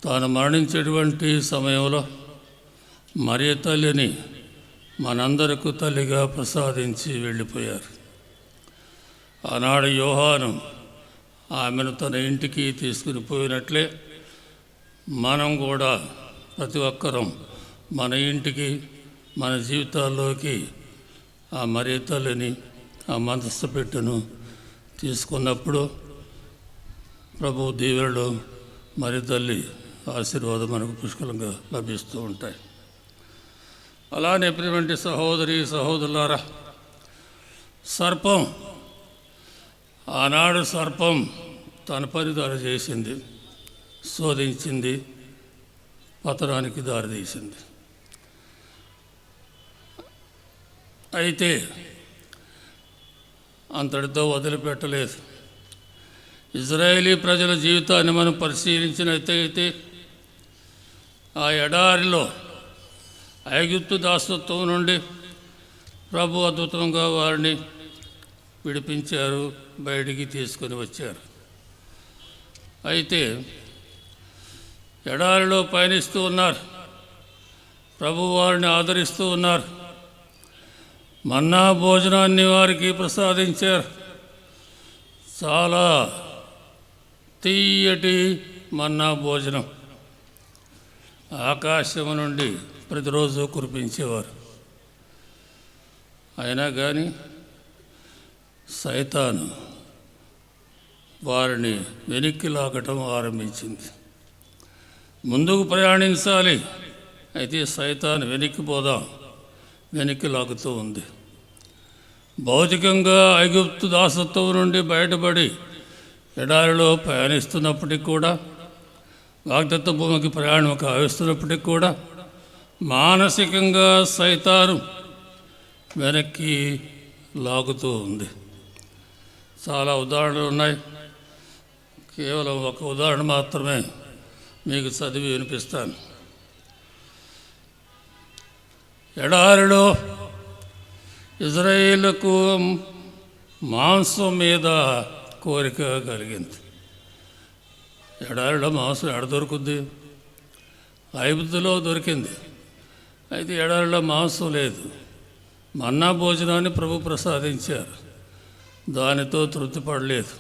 S4: తాను మరణించేటువంటి సమయంలో మరియ తల్లిని మనందరకు తల్లిగా ప్రసాదించి వెళ్ళిపోయారు. ఆనాడు యోహాను ఆమెను తన ఇంటికి తీసుకుని పోయినట్లే మనం కూడా ప్రతి ఒక్కరం మన ఇంటికి, మన జీవితాల్లోకి ఆ మరియ తల్లిని, ఆ మందస్థ పెట్టెను తీసుకున్నప్పుడు ప్రభు దీవెనలు, మరియ తల్లి ఆశీర్వాదం మనకు పుష్కలంగా లభిస్తూ ఉంటాయి. అలానే ప్రియమైన సహోదరి సహోదరులారా, సర్పం ఆనాడు సర్పం తన పని దారి చేసింది, శోధించింది, పతనానికి దారితీసింది. అయితే అంతటితో వదిలిపెట్టలేదు. ఇజ్రాయేలీ ప్రజల జీవితాన్ని మనం పరిశీలించినట్లయితే ఆ ఎడారిలో ఐగుప్తు దాసత్వం నుండి ప్రభు అద్భుతంగా వారిని విడిపించారు, బయటికి తీసుకొని వచ్చారు. అయితే ఎడారిలో పయనిస్తూ ఉన్నారు, ప్రభు వారిని ఆదరిస్తూ ఉన్నారు, మన్నా భోజనాన్ని వారికి ప్రసాదించారు. చాలా తీయటి మన్నా భోజనం ఆకాశం నుండి ప్రతిరోజు కురిపించేవారు. అయినా కానీ సైతాను వారిని వెనక్కి లాగటం ఆరంభించింది. ముందుకు ప్రయాణించాలి, అయితే సైతాను వెనక్కి లాగుతూ ఉంది. భౌతికంగా ఐగుప్తు దాసత్వం నుండి బయటపడి ఎడారిలో ప్రయాణిస్తున్నప్పటికీ కూడా, వాగ్దత్త భూమికి ప్రయాణం కావిస్తున్నప్పటికీ కూడా మానసికంగా సైతాను వెనక్కి లాగుతూ ఉంది. చాలా ఉదాహరణలు ఉన్నాయి, కేవలం ఒక ఉదాహరణ మాత్రమే మీకు చదివి వినిపిస్తాను. ఎడారిలో ఇజ్రాయేలుకు మాంసం మీద కోరిక కలిగింది. ఎడారిలో మాంసం ఎడ దొరుకుద్ది? ఐగుప్తులో దొరికింది, అయితే ఎడారిలో మాంసం లేదు. మన్నా భోజనాన్ని ప్రభు ప్రసాదించారు, దానితో తృప్తి పడలేదు.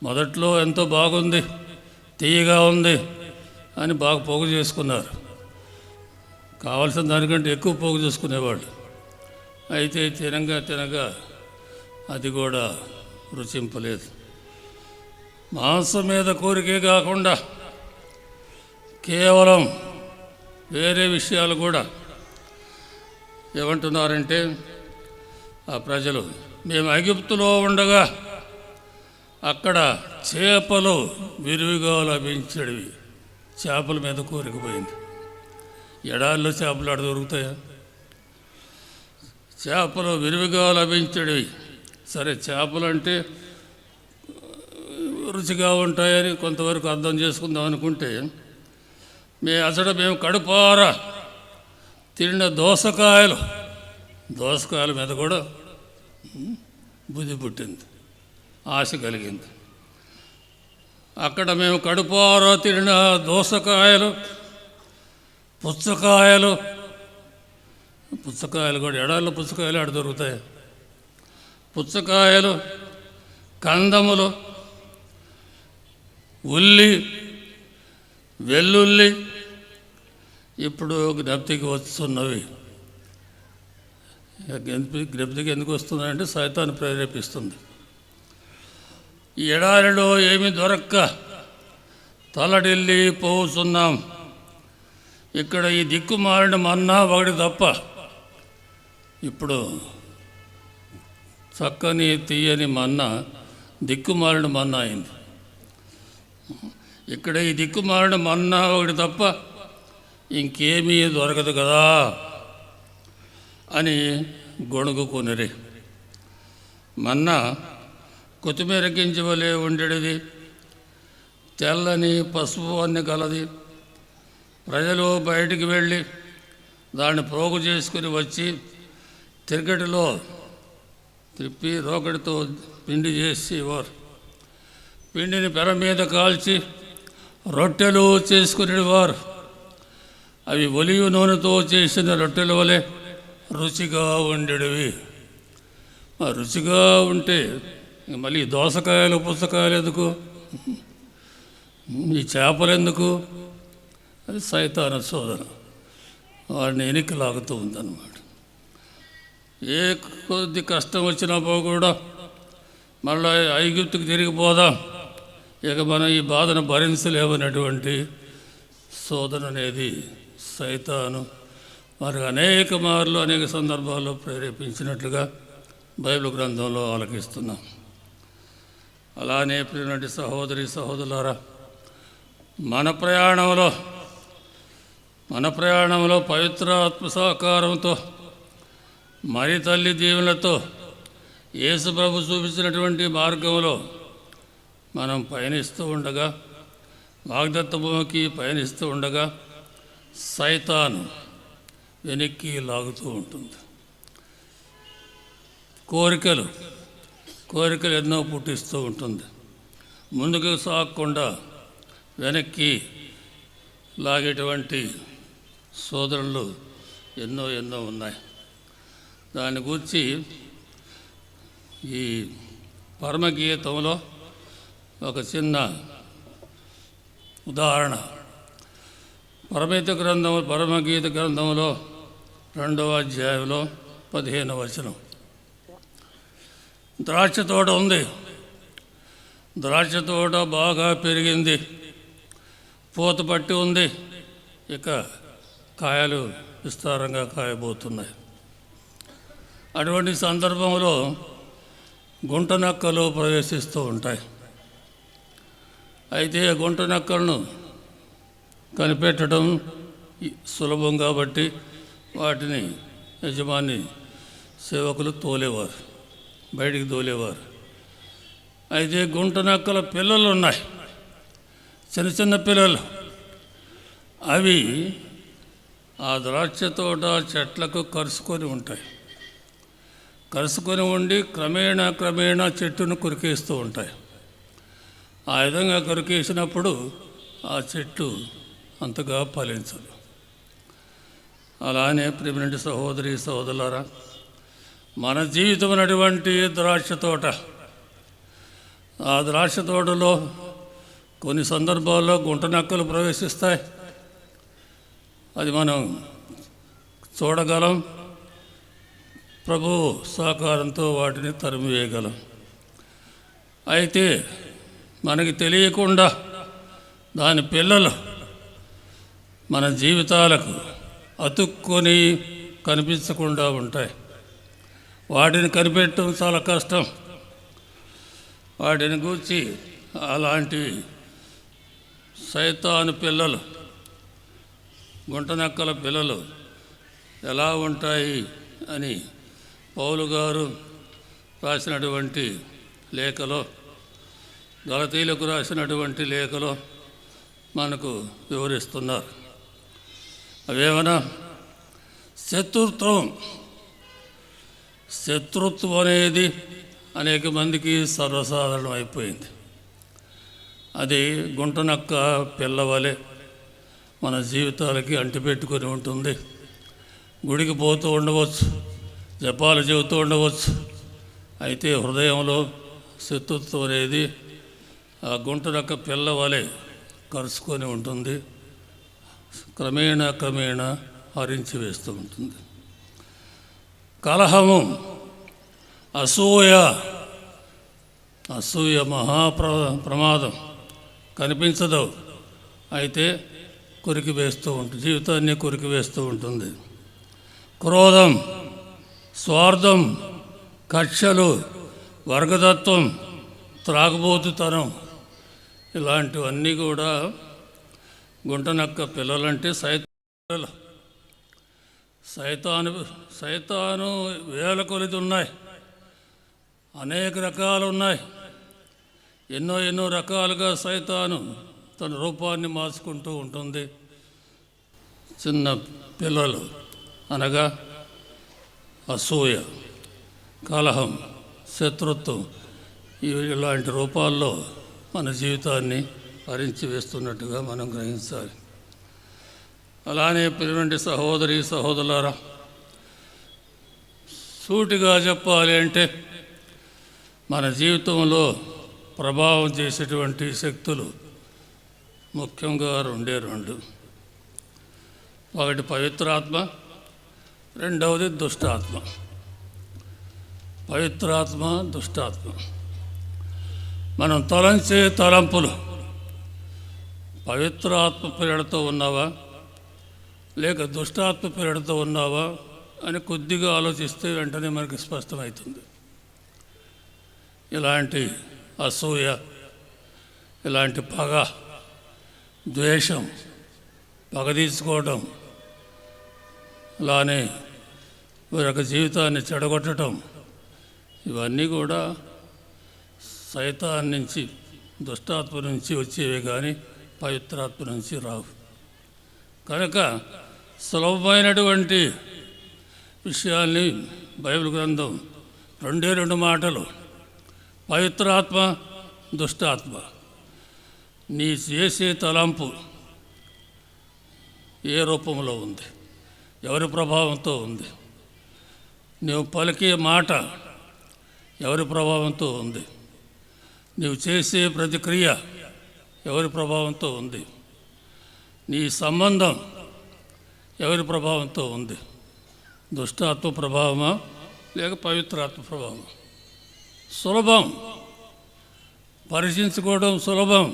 S4: మొదట్లో ఎంతో బాగుంది, తీయగా ఉంది అని బాగా పోగు చేసుకున్నారు, కావలసిన దానికంటే ఎక్కువ పోగు చేసుకునేవాళ్ళు. అయితే తినగా అది కూడా రుచింపలేదు. మాంసం మీద కోరికే కాకుండా కేవలం వేరే విషయాలు కూడా ఏమంటున్నారంటే, ఆ ప్రజలు మేము ఐగుప్తులో ఉండగా అక్కడ చేపలు విరివిగా లభించేవి, చేపల మీద కోరికపోయింది. ఎడారిలో చేపలు ఆడ దొరుకుతాయా? చేపలు విరివిగా లభించేవి. సరే, చేపలు అంటే రుచిగా ఉంటాయని కొంతవరకు అర్థం చేసుకుందాం అనుకుంటే, మేము కడుపారా తిన్న దోసకాయల మీద కూడా బుద్ధి పుట్టింది, ఆశ కలిగింది. అక్కడ మేము కడుపారా తిన్న దోసకాయలు, పుచ్చకాయలు కూడా ఎడారిలో పుచ్చకాయలు ఆడ దొరుకుతాయి. పుచ్చకాయలు, కందములు, ఉల్లి, వెల్లుల్లి ఇప్పుడు జ్ఞప్తికి వస్తున్నవి. జ్ఞప్తికి ఎందుకు వస్తున్నాయంటే సైతాన్ని ప్రేరేపిస్తుంది. ఈ ఎడారిలో ఏమీ దొరక్క తలడిల్లి పోతున్నాం. ఇక్కడ ఈ దిక్కుమాలిన మన్నా ఒకటి తప్ప ఇప్పుడు చక్కని తీయని మన్నా దిక్కుమాలిన మన్నా అయింది. ఇక్కడ ఈ దిక్కుమాలిన మన్నా ఒకటి తప్ప ఇంకేమీ దొరకదు కదా అని గొణుగుకొనిరి. మన్నా కొత్తిమీర గింజ వలె ఉండేది, తెల్లని పసుపు అన్ని కలది. ప్రజలు బయటికి వెళ్ళి దాన్ని పోగు చేసుకుని వచ్చి తిరగటిలో త్రిప్పి రోకడితో పిండి చేసేవారు. పిండిని పెర మీద కాల్చి రొట్టెలు చేసుకునేవారు. అవి ఒలివ నూనెతో చేసిన రొట్టెల వలె రుచిగా ఉండేవి. రుచిగా ఉంటే మళ్ళీ దోసకాయలు పుచ్చకాయలు ఎందుకు, ఈ చేపలు ఎందుకు? అది సైతాన శోధన, వాడిని వెనక్కి లాగుతూ ఉందన్నమాట. ఏ కొద్ది కష్టం వచ్చినప్పుడు కూడా మళ్ళీ ఐగుప్తుకు తిరిగిపోదాం, ఇక మనం ఈ బాధను భరించలేమనేటువంటి శోధన అనేది సైతాను వారికి అనేక మార్లు అనేక సందర్భాల్లో ప్రేరేపించినట్లుగా బైబిల్ గ్రంథంలో ఆలకిస్తున్నాం. అలానే ప్రియమైన సహోదరి సహోదరులారా, మన ప్రయాణంలో పవిత్ర ఆత్మ సహకారంతో మరి తల్లి దీవెనలతో యేసు ప్రభు చూపించినటువంటి మార్గంలో మనం పయనిస్తూ ఉండగా, వాగ్దత్త భూమికి పయనిస్తూ ఉండగా సైతాను వెనక్కి లాగుతూ ఉంటుంది. కోరికలు ఎన్నో పుట్టిస్తూ ఉంటుంది. ముందుకు సాగకుండా వెనక్కి లాగేటువంటి సోదరులు ఎన్నో ఉన్నాయి. దాని గురించి ఈ పరమగీతంలో ఒక చిన్న ఉదాహరణ. పరమగీత గ్రంథంలో 2వ అధ్యాయంలో 15వ వచనం. ద్రాక్ష తోట ఉంది, ద్రాక్ష తోట బాగా పెరిగింది, పూత పట్టి ఉంది, ఇక కాయలు విస్తారంగా కాయబోతున్నాయి. అటువంటి సందర్భంలో గుంట నక్కలు ప్రవేశిస్తూ ఉంటాయి. అయితే గుంట నక్కలను కనిపెట్టడం సులభం కాబట్టి వాటిని యజమాని సేవకులు బయటికి తోలేవారు. అయితే గుంట నక్కల పిల్లలు ఉన్నాయి, చిన్న పిల్లలు. అవి ఆ ద్రాక్ష తోట చెట్లకు కరుసుకొని ఉంటాయి. కరుసుకొని ఉండి క్రమేణా చెట్టును కొరికేస్తూ ఉంటాయి. ఆ విధంగా కొరికేసినప్పుడు ఆ చెట్టు అంతగా ఫలించదు. అలానే ప్రియమైన సహోదరి సహోదరులారా, మన జీవితం అటువంటి ద్రాక్ష తోట. ఆ ద్రాక్ష తోటలో కొన్ని సందర్భాల్లో గుంట నక్కలు ప్రవేశిస్తాయి. అది మనం చూడగలం, ప్రభు సహకారంతో వాటిని తరిమివేయగలం. అయితే మనకి తెలియకుండా దాని పిల్లలు మన జీవితాలకు అతుక్కొని కనిపించకుండా ఉంటాయి. వాటిని కనిపెట్టడం చాలా కష్టం. వాటిని గూర్చి అలాంటి సైతాను పిల్లలు, గుంట నక్కల పిల్లలు ఎలా ఉంటాయి అని పౌలు గారు రాసినటువంటి లేఖలో, గలతీలకు రాసినటువంటి లేఖలో మనకు వివరిస్తున్నారు. అవేమన్నా శత్రుత్వం అనేది అనేక మందికి సర్వసాధారణం అయిపోయింది. అది గుంటనక్క పిల్లవలే మన జీవితాలకి అంటిపెట్టుకొని ఉంటుంది. గుడికి పోతూ ఉండవచ్చు, జపాలు చెబుతూ ఉండవచ్చు. అయితే హృదయంలో శత్రుత్వం అనేది ఆ గుంటనక్క పిల్లవలే కరుచుకొని ఉంటుంది, క్రమేణా హరించి వేస్తూ ఉంటుంది. కలహము, అసూయ ప్రమాదం, కనిపించదు, అయితే కొరికి వేస్తూ ఉంటుంది, జీవితాన్ని కొరికి వేస్తూ ఉంటుంది. క్రోధం, స్వార్థం, కక్షలు, వర్గతత్వం, త్రాగుబోతుతనం, ఇలాంటివన్నీ కూడా గుంటనక్క పిల్లలంటే సైతాను వేల కొలది ఉన్నాయి, అనేక రకాలు ఉన్నాయి. ఎన్నో రకాలుగా సైతాను తన రూపాన్ని మార్చుకుంటూ ఉంటుంది. చిన్న పిల్లలు అనగా అసూయ, కలహం, శత్రుత్వం, ఇలాంటి రూపాల్లో మన జీవితాన్ని హరించి వేస్తున్నట్టుగా మనం గ్రహించాలి. అలానే పిల్లలంటి సహోదరి సహోదరులారా, సూటిగా చెప్పాలి అంటే మన జీవితంలో ప్రభావం చేసేటువంటి శక్తులు ముఖ్యంగా రెండు. ఒకటి పవిత్రాత్మ, రెండవది దుష్టాత్మ. పవిత్రాత్మ, దుష్టాత్మ. మనం తలంచే తలంపులు పవిత్రాత్మ పీడతో ఉన్నావా లేక దుష్టాత్మ పీడతో ఉన్నావా అని కొద్దిగా ఆలోచిస్తే వెంటనే మనకి స్పష్టమవుతుంది. ఇలాంటి అసూయ, ఇలాంటి పగ, ద్వేషం, పగ తీసుకోవటం, అలానే మరొక జీవితాన్ని చెడగొట్టడం, ఇవన్నీ కూడా సైతాన్ నుంచి, దుష్టాత్మ నుంచి వచ్చేవి కానీ పవిత్రాత్మ నుంచి రావు. కనుక సులభమైనటువంటి విషయాల్ని బైబిల్ గ్రంథం 2 మాటలు, పవిత్రాత్మ, దుష్టాత్మ. నీ చేసే తలంపు ఏ రూపంలో ఉంది, ఎవరి ప్రభావంతో ఉంది, నువ్వు పలికే మాట ఎవరి ప్రభావంతో ఉంది, నువ్వు చేసే ప్రతిక్రియ ఎవరి ప్రభావంతో ఉంది, నీ సంబంధం ఎవరి ప్రభావంతో ఉంది, దుష్టాత్మ ప్రభావమా లేక పవిత్రాత్మ ప్రభావం? సులభం, పరీక్షించుకోవడం సులభం.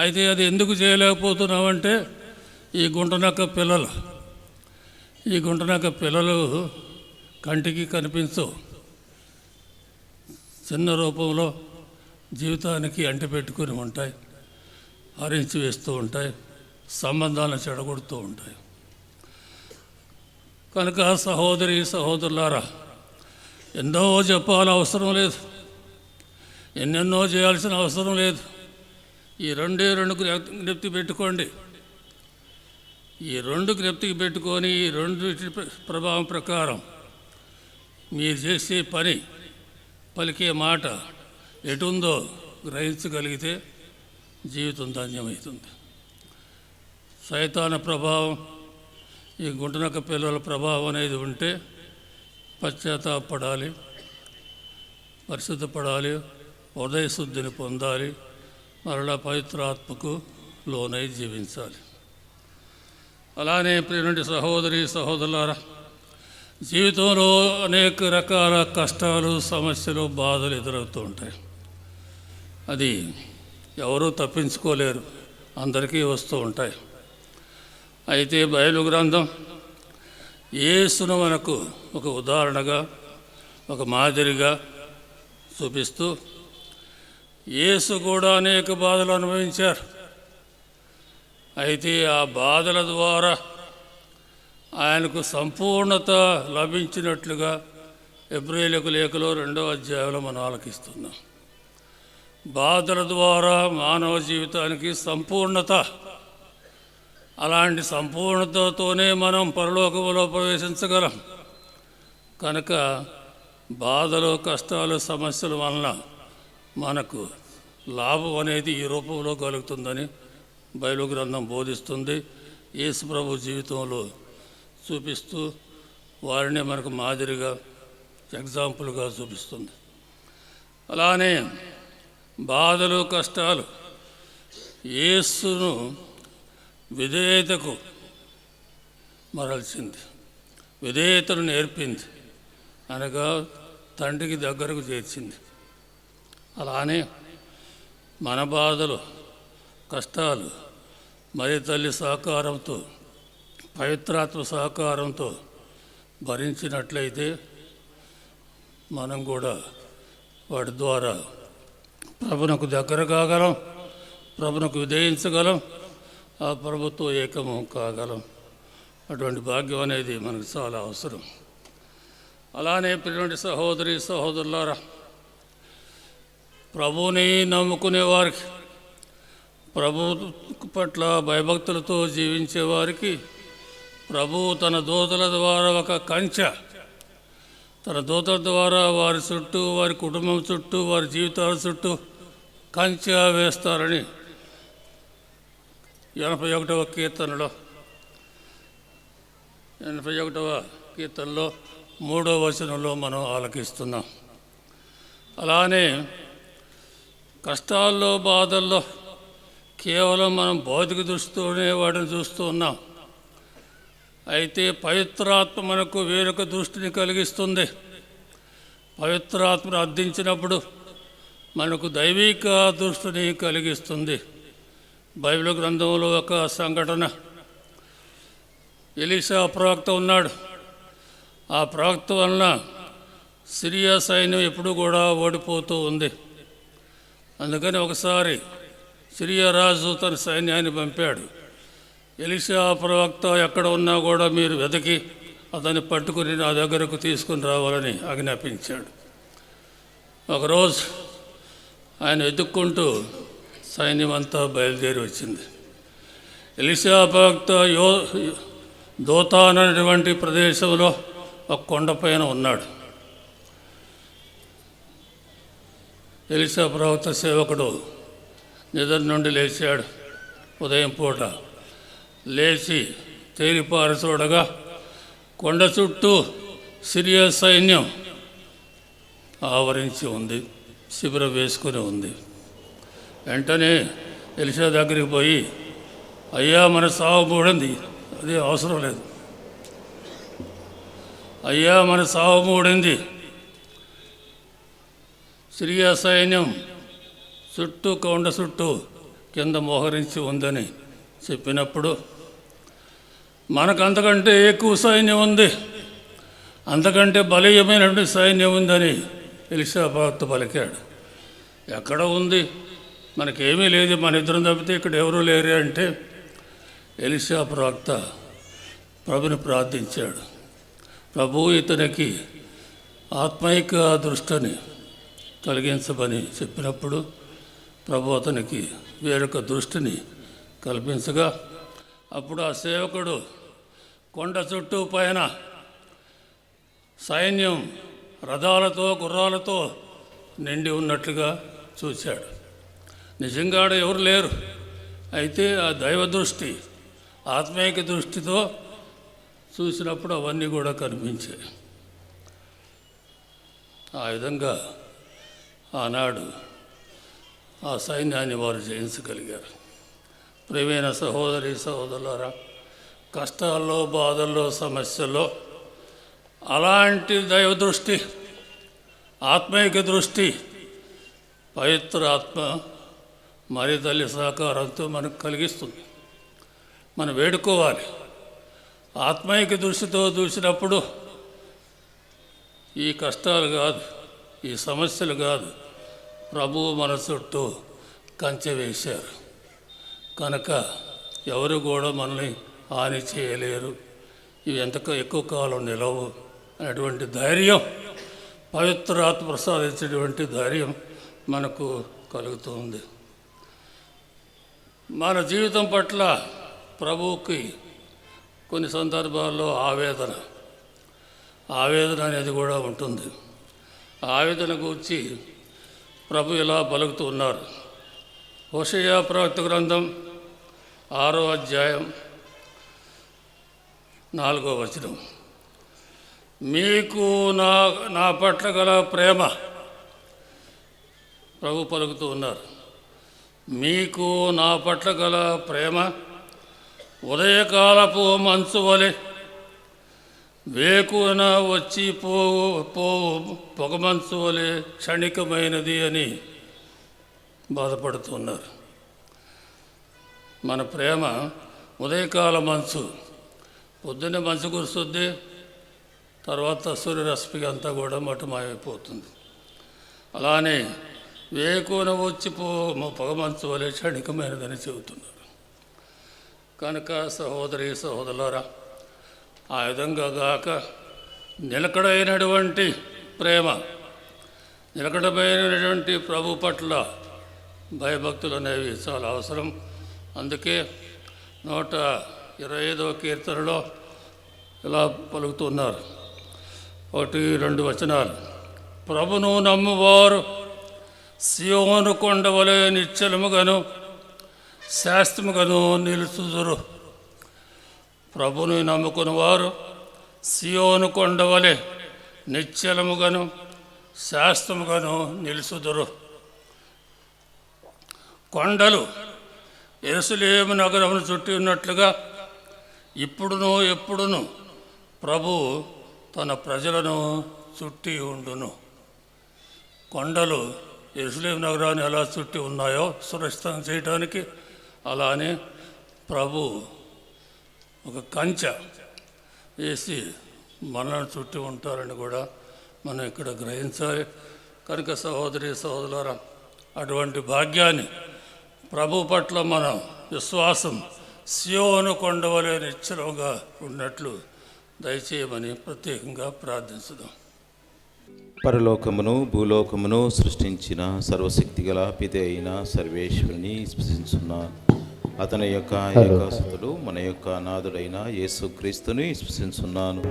S4: అయితే అది ఎందుకు చేయలేకపోతున్నామంటే ఈ గుంటనక్క పిల్లలు కంటికి కనిపించవు, చిన్న రూపంలో జీవితానికి అంటిపెట్టుకుని ఉంటాయి, హరించి వేస్తూ ఉంటాయి, సంబంధాలను చెడగొడుతూ ఉంటాయి. కనుక సహోదరి సహోదరులారా, ఎన్నో చెప్పాల్సిన అవసరం లేదు, ఎన్నెన్నో చేయాల్సిన అవసరం లేదు. ఈ 2 జ్ఞప్తి పెట్టుకోండి. ఈ 2 జ్ఞప్తికి పెట్టుకొని ఈ 2 ప్రభావం ప్రకారం మీరు చేసే పని, పలికే మాట ఎటుందో గ్రహించగలిగితే జీవితం ధన్యమవుతుంది. సైతాన ప్రభావం, ఈ గుంటనక్క పిల్లల ప్రభావం అనేది ఉంటే పశ్చాత్తాపడాలి, పరిశుద్ధపడాలి, హృదయ శుద్ధిని పొందాలి, మరలా పవిత్రాత్మకు లోనై జీవించాలి. అలానే ప్రియమైన సహోదరి సహోదరులారా, జీవితంలో అనేక రకాల కష్టాలు, సమస్యలు, బాధలు ఎదురవుతూ ఉంటాయి. అది ఎవరూ తప్పించుకోలేరు, అందరికీ వస్తూ ఉంటాయి. అయితే బైబిల్ గ్రంథం యేసును మనకు ఒక ఉదాహరణగా, ఒక మాదిరిగా చూపిస్తూ, యేసు కూడా అనేక బాధలు అనుభవించారు. అయితే ఆ బాధల ద్వారా ఆయనకు సంపూర్ణత లభించినట్లుగా హెబ్రీయులకు లేఖలో 2వ అధ్యాయంలో మనం ఆలకిస్తున్నాం. బాధల ద్వారా మానవ జీవితానికి సంపూర్ణత, అలాంటి సంపూర్ణతతోనే మనం పరలోకములో ప్రవేశించగలం. కనుక బాధలు, కష్టాలు, సమస్యల వలన మనకు లాభం అనేది ఈ రూపంలో కలుగుతుందని బైబిల్ గ్రంథం బోధిస్తుంది. యేసు ప్రభు జీవితంలో చూపిస్తూ వారిని మనకు మాదిరిగా, ఎగ్జాంపుల్గా చూపిస్తుంది. అలానే బాధలు, కష్టాలు యేసును విధేయతకు మరల్చింది, విధేయతను నేర్పింది, అనగా తండ్రికి దగ్గరకు చేర్చింది. అలానే మన బాధలు, కష్టాలు మరి తల్లి సహకారంతో, పవిత్రాత్మ సహకారంతో భరించినట్లయితే మనం కూడా వాటి ద్వారా ప్రభునకు దగ్గర కాగలం, ప్రభునకు విధేయించగలం, ఆ ప్రభుతో ఏకము కాగలం. అటువంటి భాగ్యం అనేది మనకు చాలా అవసరం. అలానే ప్రియమైన సహోదరి సహోదరులారా, ప్రభువుని నమ్ముకునే వారికి, ప్రభు పట్ల భయభక్తులతో జీవించే వారికి ప్రభువు తన దూతల ద్వారా ఒక కంచె, తన దూతల ద్వారా వారి చుట్టూ, వారి కుటుంబం చుట్టూ, వారి జీవితాల చుట్టూ కంచె వేస్తారని 81వ కీర్తనలో 3వ వచనంలో మనం ఆలకిస్తున్నాం. అలానే కష్టాల్లో, బాధల్లో కేవలం మనం భౌతిక దృష్టితోనే వాటిని చూస్తూ ఉన్నాం. అయితే పవిత్రాత్మ మనకు వేరొక దృష్టిని కలిగిస్తుంది. పవిత్రాత్మను అర్థించినప్పుడు మనకు దైవిక దృష్టిని కలిగిస్తుంది. బైబిల్ గ్రంథంలో ఒక సంఘటన, ఎలీషా ప్రవక్త ఉన్నాడు. ఆ ప్రవక్త వలన సిరియా సైన్యం ఎప్పుడు కూడా ఓడిపోతూ ఉంది. అందుకని ఒకసారి సిరియా రాజు తన సైన్యాన్ని పంపాడు. ఎలీషా ప్రవక్త ఎక్కడ ఉన్నా కూడా మీరు వెతికి అతన్ని పట్టుకుని నా దగ్గరకు తీసుకుని రావాలని ఆజ్ఞాపించాడు. ఒకరోజు ఆయన వెతుక్కుంటూ సైన్యం అంతా బయలుదేరి వచ్చింది. ఎలీషా ప్రవక్త దోతాన్ అనేటువంటి ప్రదేశంలో ఒక కొండపైన ఉన్నాడు. ఎలీషా ప్రవక్త సేవకుడు నిద్ర నుండి లేచాడు. ఉదయం పూట లేచి తేలిపార చూడగా కొండ చుట్టూ సిరియా సైన్యం ఆవరించి ఉంది, శిబిరం వేసుకుని ఉంది. వెంటనే ఎలీషా దగ్గరికి పోయి, అయ్యా మన సావు మూడింది, అదే అవసరం లేదు, అయ్యా మన సావు మూడింది, సిరియా సైన్యం చుట్టూ, కొండ చుట్టూ కింద మోహరించి ఉందని చెప్పినప్పుడు, మనకు అంతకంటే ఎక్కువ సైన్యం ఉంది, అంతకంటే బలీయమైనటువంటి సైన్యం ఉందని ఎలీషా ప్రవక్త పలికాడు. ఎక్కడ ఉంది, మనకేమీ లేదు, మన ఇద్దరం తప్పితే ఇక్కడ ఎవరూ లేరు అంటే ఎలీషా ప్రవక్త ప్రభుని ప్రార్థించాడు. ప్రభువు ఇతనికి ఆత్మైక దృష్టిని కలిగించమని చెప్పినప్పుడు ప్రభు అతనికి వేరొక దృష్టిని కల్పించగా, అప్పుడు ఆ సేవకుడు కొండ చుట్టూ పైన సైన్యం రథాలతో, గుర్రాలతో నిండి ఉన్నట్లుగా చూశాడు. నిజంగా ఎవరు లేరు. అయితే ఆ దైవ దృష్టి, ఆత్మీయ దృష్టితో చూసినప్పుడు అవన్నీ కూడా కనిపించాయి. ఆ విధంగా ఆనాడు ఆ సైన్యాన్ని వారు జయించగలిగారు. ప్రియమైన సహోదరి సహోదరులారా, కష్టాల్లో, బాధల్లో, సమస్యల్లో అలాంటి దైవ దృష్టి, ఆత్మీయ దృష్టి, పవిత్ర ఆత్మ మరి తల్లి సహకారంతో మనకు కలిగిస్తుంది. మనం వేడుకోవాలి. ఆత్మీయ దృష్టితో చూసినప్పుడు ఈ కష్టాలు కాదు, ఈ సమస్యలు కాదు, ప్రభువు మన చుట్టూ కంచె వేశారు కనుక ఎవరు కూడా మనల్ని హాని చేయలేరు, ఇవి ఎక్కువ కాలం నిలవు అనేటువంటి ధైర్యం, పవిత్రాత్మ ప్రసాదించేటువంటి ధైర్యం మనకు కలుగుతుంది. మన జీవితం పట్ల ప్రభువుకి కొన్ని సందర్భాల్లో ఆవేదన అనేది కూడా ఉంటుంది. ఆవేదన గురించి ప్రభు ఇలా పలుకుతూ ఉన్నారు. హోషేయ ప్రవక్త గ్రంథం 6వ అధ్యాయం 4వ వచనం, మీకు నా పట్ల గల ప్రేమ, ప్రభు పలుకుతూ ఉన్నారు, మీకు నా పట్ల గల ప్రేమ ఉదయకాలపు మంచు వలె వేకున వచ్చి పోవు పొగమంచు వలె క్షణికమైనది అని బాధపడుతున్నారు. మన ప్రేమ ఉదయకాల మంచు, పొద్దున్నే మంచు కురుస్తుంది, తర్వాత సూర్యరశ్మి అంతా కూడా మటుమాయైపోతుంది. అలానే వేకున వచ్చి పొగమంచు వలె క్షణికమైనదని చెబుతున్నారు. కనుక సహోదరి సహోదరులారా, ఆ విధంగా గాక నిలకడైనటువంటి ప్రేమ, నిలకడమైనటువంటి ప్రభు పట్ల భయభక్తులు అనేవి చాలా అవసరం. అందుకే 125వ కీర్తనలో ఇలా పలుకుతున్నారు, 1-2 వచనాలు. ప్రభును నమ్మువారు సియోను కొండవలె నిశ్చలముగాను శాస్త్రముగాను నిలుచుదురు. ప్రభుని నమ్ముకుని వారు సియోను కొండవలె నిశ్చలముగాను శాస్త్రముగాను నిలుచుదురు. కొండలు యెరూషలేము నగరమును చుట్టి ఉన్నట్లుగా ఇప్పుడును ఎప్పుడును ప్రభు తన ప్రజలను చుట్టి ఉండును. కొండలు యెరూషలేము నగరాన్ని ఎలా చుట్టి ఉన్నాయో సురక్షితం చేయడానికి, అలానే ప్రభు ఒక కంచె వేసి మనల్ని చుట్టి ఉంటారని కూడా మనం ఇక్కడ గ్రహించాలి. కనుక సహోదరి సహోదరులారా, అటువంటి భాగ్యాన్ని ప్రభు పట్ల మన విశ్వాసం సియోను కొండవలె నిశ్చలంగా ఉన్నట్లు దయచేయమని ప్రత్యేకంగా ప్రార్థించుదాం.
S3: పరలోకమును భూలోకమును సృష్టించిన సర్వశక్తిగల పిత అయిన సర్వేశ్వరుని స్పృశించున్న అతని యొక్క ఏకసుతుడు మన యొక్క నాథుడైన యేసుక్రీస్తుని స్పృశించున్నాను.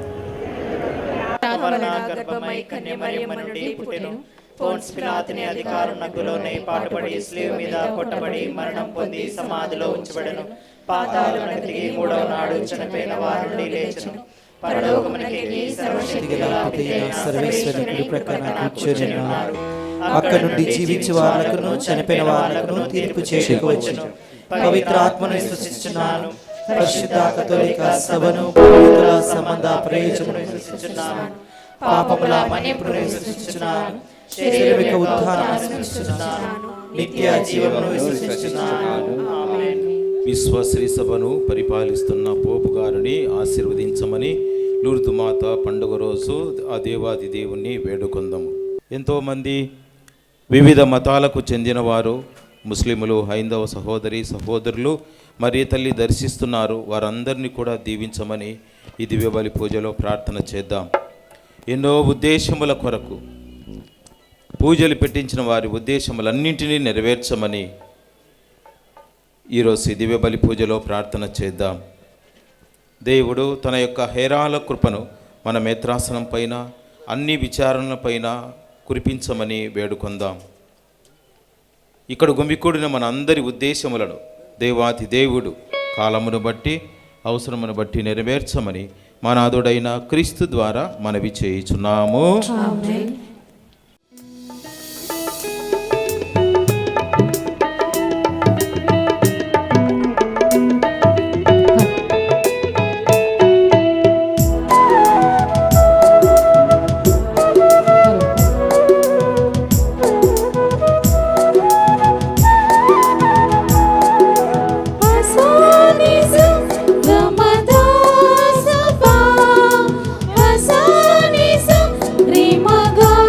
S1: గర్భమై కన్యమరియమ్మ నుండి పుట్టెను. పోన్స్ పిలాతుని అధికారమునకులోనే పాటుపడి స్లేవ్ మీద కొట్టబడి మరణం పొంది సమాధిలో ఉంచబడెను. పాతాళమునకు దిగి 3వ నాడు చనిపోయిన వారి నుండి లేచెను. పరలోకమునకెక్కి సర్వశక్తిగల పితైన సర్వేశ్వరుని కుడి ప్రక్కన కూర్చొని ఉన్నారు.
S2: అక్కడ నుండి జీవించే వాళ్ళకును చనిపోయిన వాళ్ళకును తీర్పు చేయకు వచ్చును. పవిత్ర ఆత్మను విశ్వసిస్తున్నాను. పరిశుద్ధ కథోలిక సభను పునీతుల సంబంధ ప్రయోజనమును విశ్వసిస్తున్నాను. పాపముల మన్నిపును విశ్వసిస్తున్నాను. శరీరమిక ఉద్ధారమును విశ్వసిస్తున్నాను. నిత్య జీవమును విశ్వసిస్తున్నాను. ఆమేన్.
S3: విశ్వశ్రీ సభను పరిపాలిస్తున్న పోపు గారిని ఆశీర్వదించమని లూర్దు మాత పండుగ రోజు ఆ దేవాది దేవుణ్ణి వేడుకొందాము. ఎంతోమంది వివిధ మతాలకు చెందినవారు, ముస్లిములు, హైందవ సహోదరి సహోదరులు మరి తల్లి దర్శిస్తున్నారు. వారందరినీ కూడా దీవించమని ఈ దివ్య బలి పూజలో ప్రార్థన చేద్దాం. ఎన్నో ఉద్దేశముల కొరకు పూజలు పెట్టించిన వారి ఉద్దేశములన్నింటినీ నెరవేర్చమని ఈరోజు ఈ దివ్య బలి పూజలో ప్రార్థన చేద్దాం. దేవుడు తన యొక్క హేరాల కృపను మన మేత్రాసనం పైన, అన్ని విచారణలపైన కురిపించమని వేడుకొందాం. ఇక్కడ గుమికూడిన మన అందరి ఉద్దేశములను దేవాతి దేవుడు కాలమును బట్టి అవసరమును బట్టి నెరవేర్చమని మా నాథుడైన క్రీస్తు ద్వారా మనవి చేయుచున్నాము.
S1: ఆమేన్.
S6: Rimagam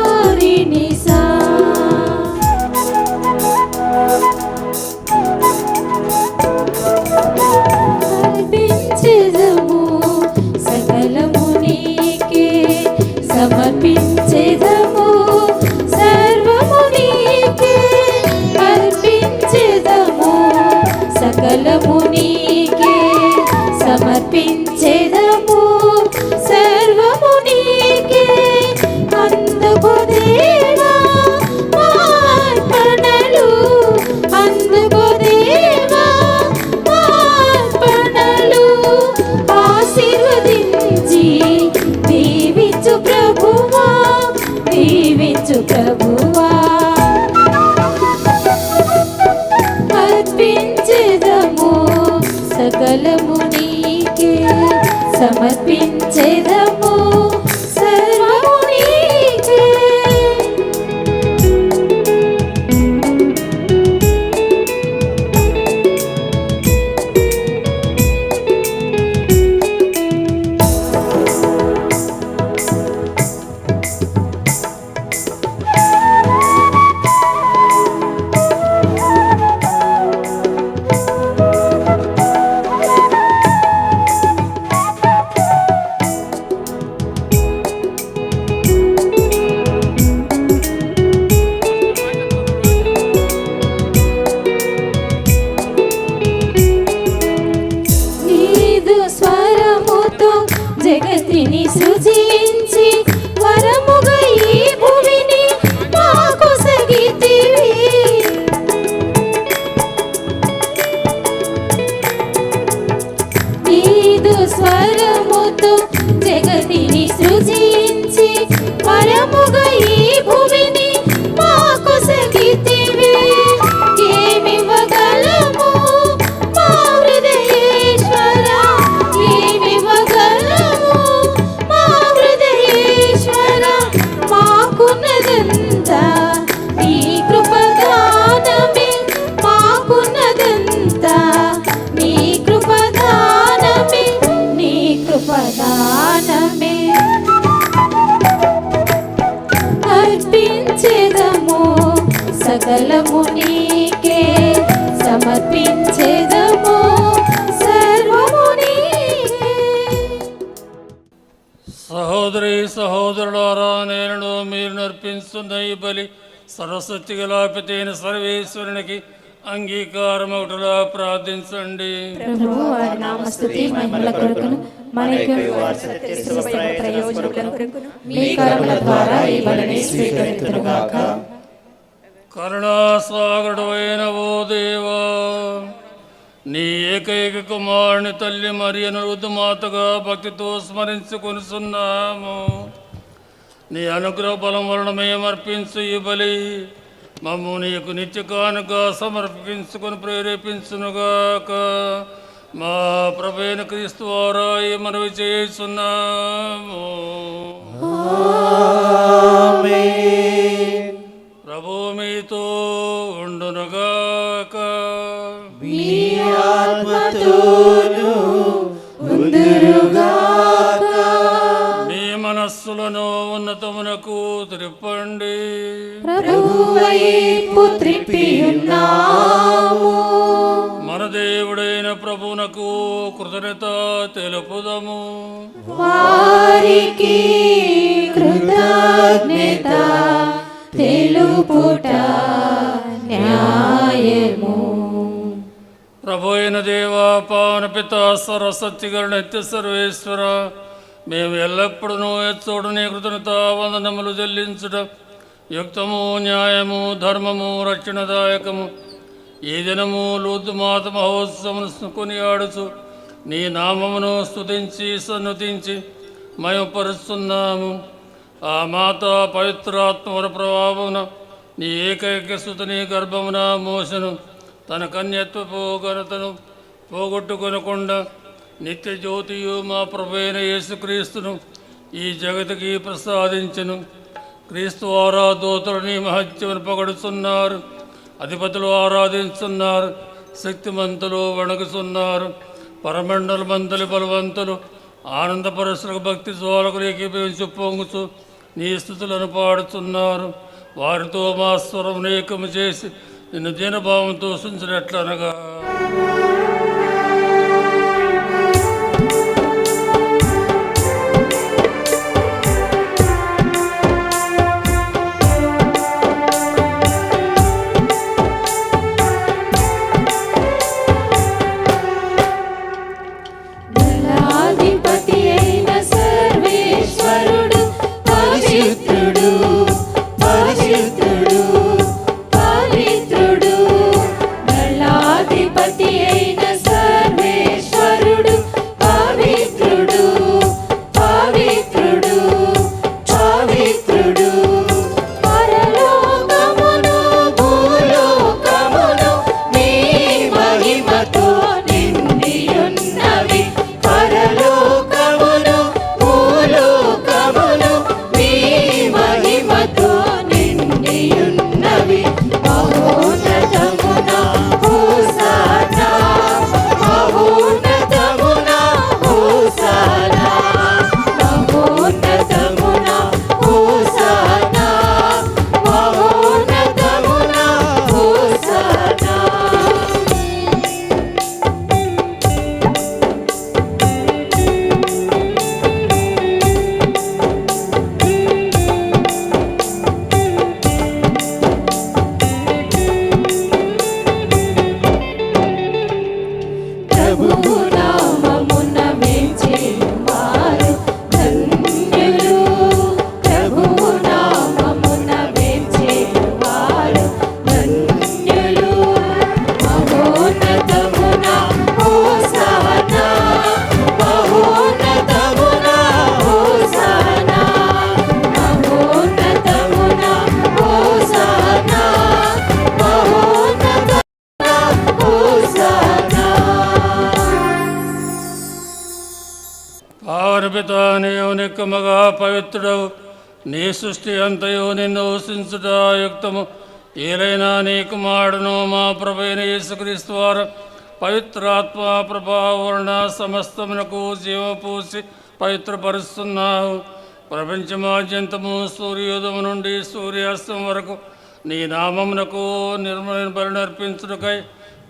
S9: అర్పించెదము సకలము నీకే సమర్పించెదము సర్వము నీకే జగతిని సృజించి వరముగా ఈ భూమిని మాకు సగితివి నీదు స్వరముతో జగతిని సృజించి వరముగా ఈ భూమిని మాకు సగితివి ఏమివ్వగలము మా హృదయేశ్వర ఏమివ్వగలము మా హృదయేశ్వర మాకున్నదంతా నీ కృపదానమే మాకున్నదంతా నీ కృపదానమే నీ కృపదానమే అర్పించెదము సకలము నీకే సమర్పించెదము సర్వము నీకే
S4: సహోదరి సహోదరులారా, నేను మీరు నర్పించున్న ఈ బలి సరస్వతి గలాపితైన సర్వేశ్వరునికి అంగీకారమవుటలా ప్రార్థించండి.
S9: ప్రభువు వారి నామస్తుతి మహిమల కొరకును మనకు ప్రయోజనముల కొరకును మీ కరముల ద్వారా ఈ బలిని స్వీకరింతురుగాక.
S4: కరుణాసాగరుడు అయిన ఓ దేవా, నీ ఏకైక కుమారుని తల్లి మరియను రుద్దుమాతగా భక్తితో స్మరించుకొనుచున్నాము. నీ అనుగ్రహ బలం వలన మేము అర్పించు ఈ బలి మమ్ము నీకు నిత్య కానుక సమర్పించుకొని ప్రేరేపించునుగాక. మా ప్రభువైన క్రీస్తు వారా ఈ మనవి చేస్తున్నాము. ప్రభు మీతో ఉండునుగాక.
S2: మీ ఆత్మతోను ఉండునుగాక.
S4: మీ మనస్సులను ఉన్నతమునకు త్రిప్పండి.
S9: ప్రభువైపు త్రిప్పియున్నాము.
S4: మన దేవుడైన ప్రభువునకు కృతజ్ఞత తెలుపుదము.
S9: వారికి కృతజ్ఞత తెలుపుట న్యాయము.
S4: ప్రభు అయిన దేవా, పావన పిత సరస్వతిగల నిత్య సర్వేశ్వర, మేము ఎల్లప్పుడూ ఎచ్చోడు నీ కృతజ్ఞత వందనములు చెల్లించుట యుక్తము, న్యాయము, ధర్మము, రక్షణదాయకము. ఈ దినము లూర్దు మాత మహోత్సవమును కొనియాడుచు నీ నామమును స్తుతించి సన్నుతించి మయపరుస్తున్నాము. ఆ మాత పవిత్రాత్మల ప్రభావమున నీ ఏకైక సుతని గర్భమున మోసను తన కన్యత్వపు ఘనతను పోగొట్టుకొనకుండా నిత్య జ్యోతియు మా ప్రభువైన యేసుక్రీస్తును ఈ జగతికి ప్రసాదించెను. క్రీస్తు ఆరాధోతులని మహత్యమును పొగడుతున్నారు, అధిపతులు ఆరాధిస్తున్నారు, శక్తిమంతులు వణకుతున్నారు, పరమండల మంతులు బలవంతులు ఆనందపరచులకు భక్తి జ్వాలకు ఏకీభవించి పొంగుచు నీ స్థుతులను పాడుతున్నారు. వారితో మా స్వరం ఏకము చేసి నిన్ను దీనభావంతో సూచించినట్లనగా
S9: దళాధిపతి అయిన సర్వేశ్వరుడు పవిత్రుడు పవిత్రుడు పవిత్రుడు. దళాధిపతి అయిన
S4: పిత నీవు నిక్కమగా పవిత్రుడవు. నీ సృష్టి అంతయు నిన్ను ఊసించుట యుక్తము. ఏలైనా నీ కుమారుడును మా ప్రభువైన యేసుక్రీస్తు వారు పవిత్రాత్మ ప్రభావరణ సమస్తమునకు జీవపూసి పవిత్రపరుస్తున్నావు. ప్రపంచమాద్యంతము సూర్యోదయం నుండి సూర్యాస్తం వరకు నీ నామమునకు బలి నర్పించుటకై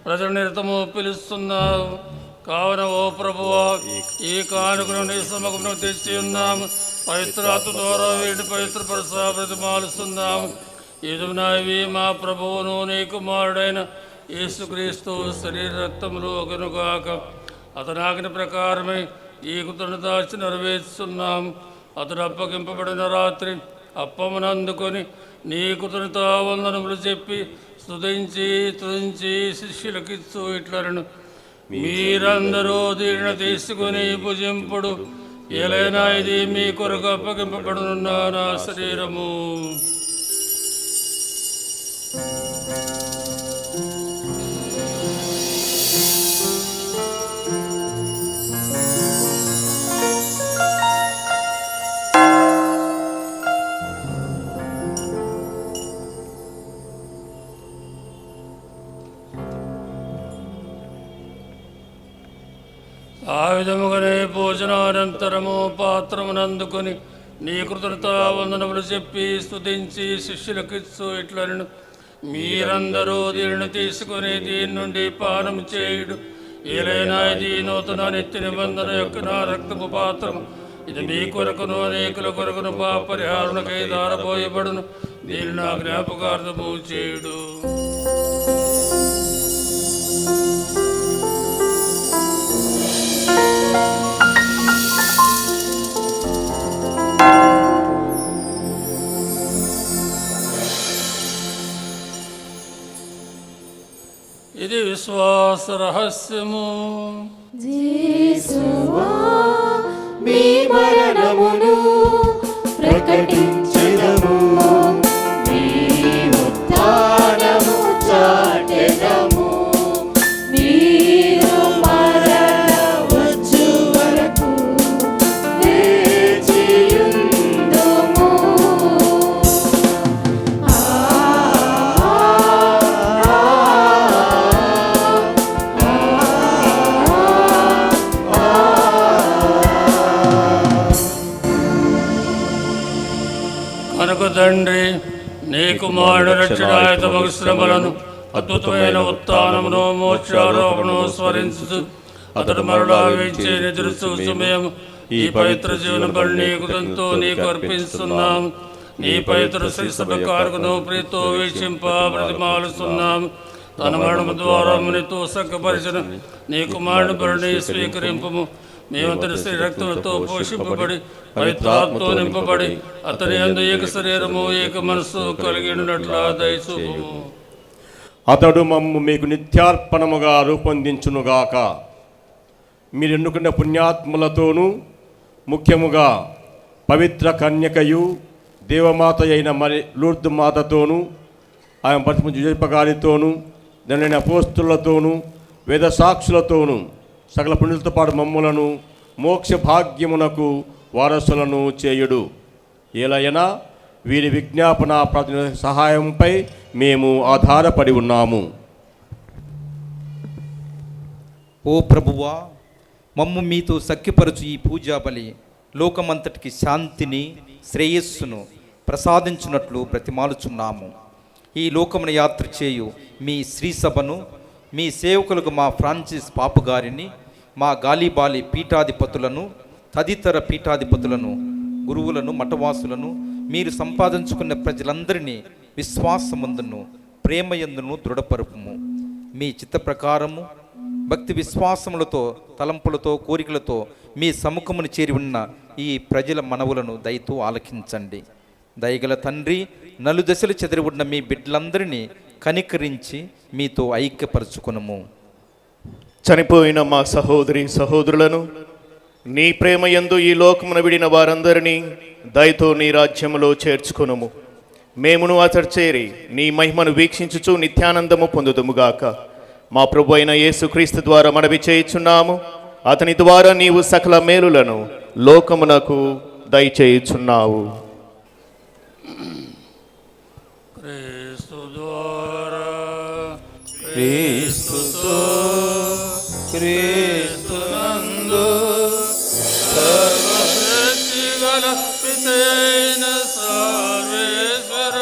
S4: ప్రజల నిరతము పిలుస్తున్నావు. కావున ఓ ప్రభువా, ఈ కానుకను నీ సమకమును తెచ్చి ఉన్నాము. పవిత్రాత్మ ద్వారా వీటి పవిత్రపరచ ప్రతిమాలుస్తున్నాము. ఇవి మా ప్రభువును నీ కుమారుడైన యేసుక్రీస్తు శరీర రక్తములు కనుగాక. అతని ఆజ్ఞ ప్రకారమే ఈ కృతజ్ఞత నెరవేర్చున్నాము. అతడు అప్పగింపబడిన రాత్రి అప్పమును అందుకొని నీ కృతజ్ఞత వందనములు చెప్పి స్తుతించి శిష్యులకిచ్చు ఇట్లను, మీరందరూ దీనిని తీసుకుని భుజింపుడు. ఏలైనా ఇది మీ కొరకు అప్పగింపబడునున్న నా శరీరము. ఆ విధముగానే భోజనానంతరము పాత్రమునందుకొని నీ కృతజ్ఞత వందనములు చెప్పి స్తుతించి శిష్యులకిచ్చు ఇట్లను, మీరందరూ దీనిని తీసుకొని దీని నుండి పానం చేయుడు. ఏలైనా ఇది నూతన నిత్య నిబంధన యొక్క నా రక్తపు పాత్రము. ఇది మీ కొరకును అనేకుల కొరకును పాప పరిహారణకై దారపోయబడును. దీన్ని నా జ్ఞాపకార్థము చేయుడు. ఇది విశ్వాస రహస్యము.
S6: యేసువా, మీ మరణమును ప్రకటించెదము, మీ ఉత్థానము చాటెదము. మీరు మరణవచ్చు వరకు వేచియుందుము.
S4: కనుక తండ్రి, నీ కుమారుడు రక్షణాయుతమగు శ్రమలను, అద్భుతమైన ఉత్థానమును, మోక్షారోపణను స్మరించు. అతడు మరలా వేచే ఎదురు చూచు మేము ఈ పవిత్ర జీవన బలి నీకు ఎంతో నీకు అర్పిస్తున్నాము. నీ పవిత్ర శ్రీ సభ కారుకును ప్రీతో వీక్షింప ప్రతిమాలుస్తున్నాము. తన మరణము ద్వారా మునితో సక్కపరిచిన నీ కుమారుడు బలిని స్వీకరింపము. మేమంతటి శ్రీ రక్తంతో పోషింపబడి పవిత్రాత్మతో నింపబడి అతని యందు ఏక శరీరము ఏక మనస్సు కలిగి ఉన్నట్లా దయచూపుము.
S10: అతడు మమ్ము మీకు నిత్యార్పణముగా రూపొందించునుగాక. మీరు ఎన్నుకున్న పుణ్యాత్ములతోనూ ముఖ్యముగా పవిత్ర కన్యకయు దేవమాత అయిన మరి లూర్దు మాతతోనూ ఆమె పరమ జుజపగారితోనూ దాని అపోస్తులతోనూ వేద సాక్షులతోనూ సకల పుణ్యులతో పాటు మమ్ములను మోక్ష భాగ్యమునకు వారసులను చేయుడు. ఏలైనా వీరి విజ్ఞాపన ప్రార్థన సహాయంపై మేము ఆధారపడి ఉన్నాము.
S11: ఓ ప్రభువా, మమ్ము మీతో సఖ్యపరచు ఈ పూజా బలి లోకమంతటికి శాంతిని శ్రేయస్సును ప్రసాదించున్నట్లు బ్రతిమాలుచున్నాము. ఈ లోకమున యాత్ర చేయు మీ శ్రీసభను, మీ సేవకులకు మా ఫ్రాన్సిస్ పాపు గారిని, మా గాలిబాలి పీఠాధిపతులను, తదితర పీఠాధిపతులను, గురువులను, మఠవాసులను, మీరు సంపాదించుకున్న ప్రజలందరినీ విశ్వాసమందును ప్రేమయందును దృఢపరుపుము. మీ చిత్త ప్రకారము భక్తి విశ్వాసములతో తలంపులతో కోరికలతో మీ సముఖమును చేరి ఉన్న ఈ ప్రజల మనవులను దయతో ఆలకించండి. దయగల తండ్రి, నలుదశలు చెదిరి ఉన్న మీ బిడ్డలందరినీ కనికరించి మీతో ఐక్యపరచుకునము.
S12: చనిపోయిన మా సహోదరి సహోదరులను నీ ప్రేమ యందు ఈ లోకమున విడిన వారందరినీ దయతో నీ రాజ్యములో చేర్చుకొనుము. మేమును అతడు చేరి నీ మహిమను వీక్షించుచు నిత్యానందము పొందుదుముగాక. మా ప్రభు అయిన యేసుక్రీస్తు ద్వారా మనవి చేయుచున్నాము. అతని ద్వారా నీవు సకల మేలులను లోకమునకు దయచేయుచున్నావు.
S4: క్రీస్తు ద్వారా
S3: క్రీస్తుతో క్రీస్తునందు
S4: సర్వశక్తిగల పితైన సర్వేశ్వర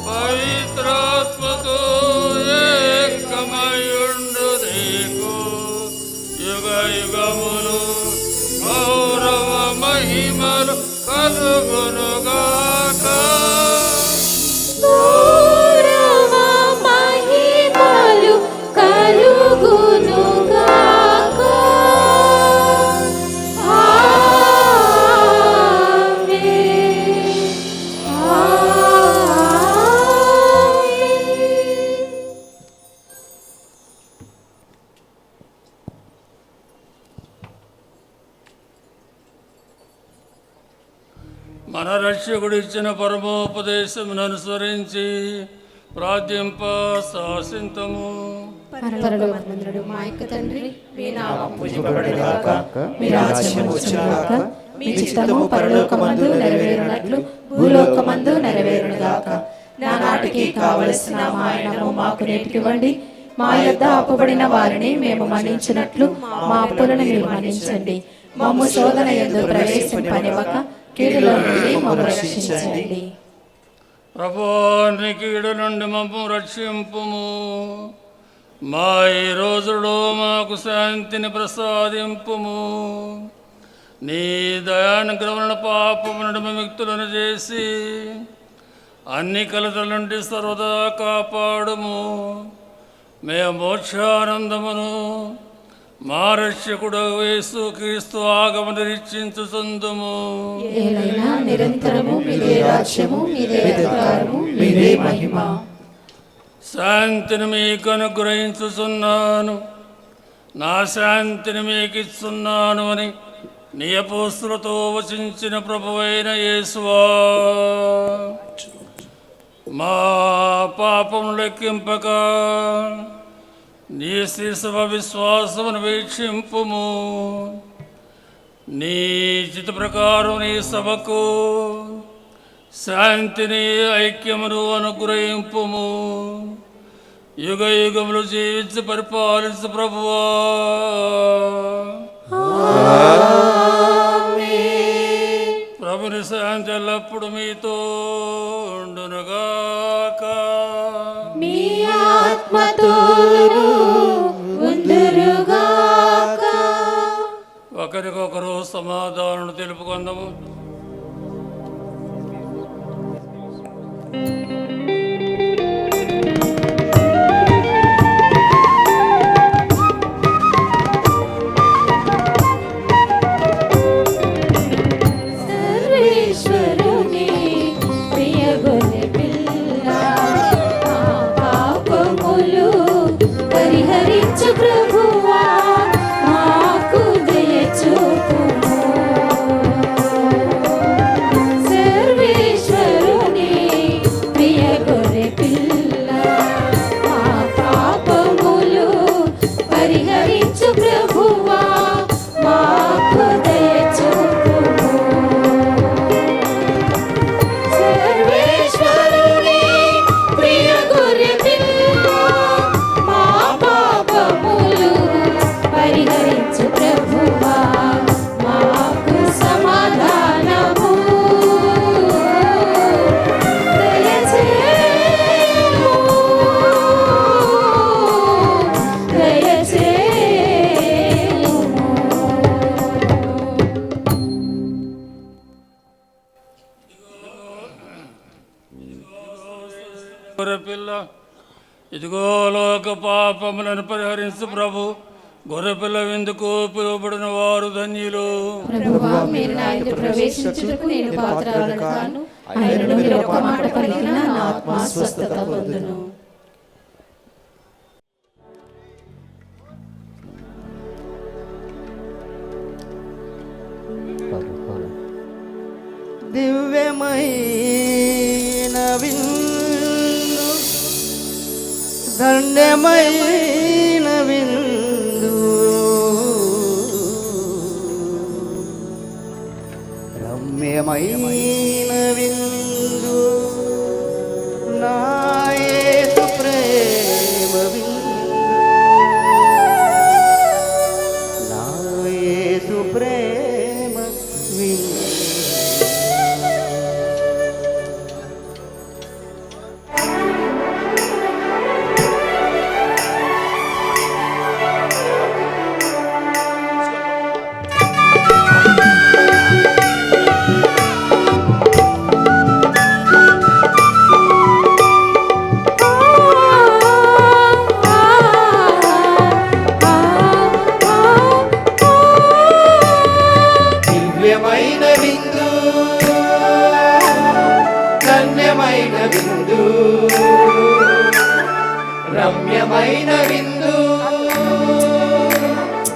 S4: పవిత్రాత్మతో ఏకమయుండు నీకు యుగ యుగములు గౌరవ మహిమలు కలుగునుగాక.
S6: గౌరవ మహిమలు కలుగునుగాక. ఆమేన్. ఆమేన్.
S4: మన రక్షకుడు ఇచ్చిన పరమోపదేశమును అనుసరించి ప్రార్థింప శాసింతము.
S9: పరలోకమందుడు మా యొక్క తండ్రి, మీ నామం
S1: పూజింపబడుగాక, మీ రాజ్యము వచ్చుగాక, మీ చిత్తము పరలోకమందు నెరవేరునట్లు భూలోకమందు నెరవేరునుగాక. నానాటికి కావలసిన మా ఆయనము మాకు నేటికివ్వండి. మా యొద్ద అప్పుబడిన వారిని మేము మన్నించినట్లు మా అప్పులను మీరు మన్నించండి. మమ్ము శోధన యందు ప్రవేశింపనివ్వక కీడులో నుండి మమ్ము రక్షించండి.
S4: ప్రభువాని కీడు నుండి మమ్ము రక్షింపుము. మా ఈ రోజులో మాకు శాంతిని ప్రసాదింపుము. నీ దయానుగ్రహములను పాపములను విముక్తులను చేసి అన్ని కలతల నుండి సర్వదా కాపాడుము. మేము మోక్షానందమును మా రక్షకుడు యేసు క్రీస్తు ఆగమన నిరీక్షించుచుందుము.
S9: ఏలైనా నిరంతరము మీదే రాజ్యము, మీదే అధికారము, మీదే మహిమ.
S4: శాంతిని మీకు అనుగ్రహించుచున్నాను, నా శాంతిని మీకు ఇస్తున్నాను అని నీ అపోస్తులతో వచించిన ప్రభువైన యేసువా, మా పాపం లెక్కింపక నీ శిశువ విశ్వాసమును వీక్షింపుము. నీ చిత్త ప్రకారం నీ సభకు శాంతిని ఐక్యమును అనుగ్రహింపుము. యుగ యుగములు జీవించి పరిపాలించు ప్రభువా. ప్రభుని శాంతి ఎల్లప్పుడు మీతో ఉండునుగాక.
S6: మీ ఆత్మతోను ఉండురుగాక.
S4: ఒకరికొకరు సమాధానం తెలుపుకుందాము.
S6: సర్వేశ్వరుని ప్రియ గొర్రె పిల్ల, మా పాపములు పరిహరించు ప్రభువా, మాకు దయ చూపుము. సర్వేశ్వరుని ప్రియ గొర్రె పిల్ల, మా పాపములు పరిహరించు ప్రభువా, మాకు దయ చూపుము. సర్వేశ్వరుని ప్రియ గొర్రె పిల్ల, మా పాపములు పరిహరించు ప్రభువా, మాకు సమాధానము దయచేయుము.
S4: గొర్రెపిల్ల, ఇదిగో లోక పాపములను పరిహరించు ప్రభు. గొర్రెపిల్ల విందుకు పిలువబడిన వారు ధన్యులు.
S9: ప్రభువా, మీరు నా ఇంట ప్రవేశించుటకు నేను పాత్రలను కాను. ఆయనను మీరు ఒక్క మాట పలికినా నా ఆత్మ స్వస్థత పొందును.
S2: దివ్యమైన విందు, దండమైన విందు, విందు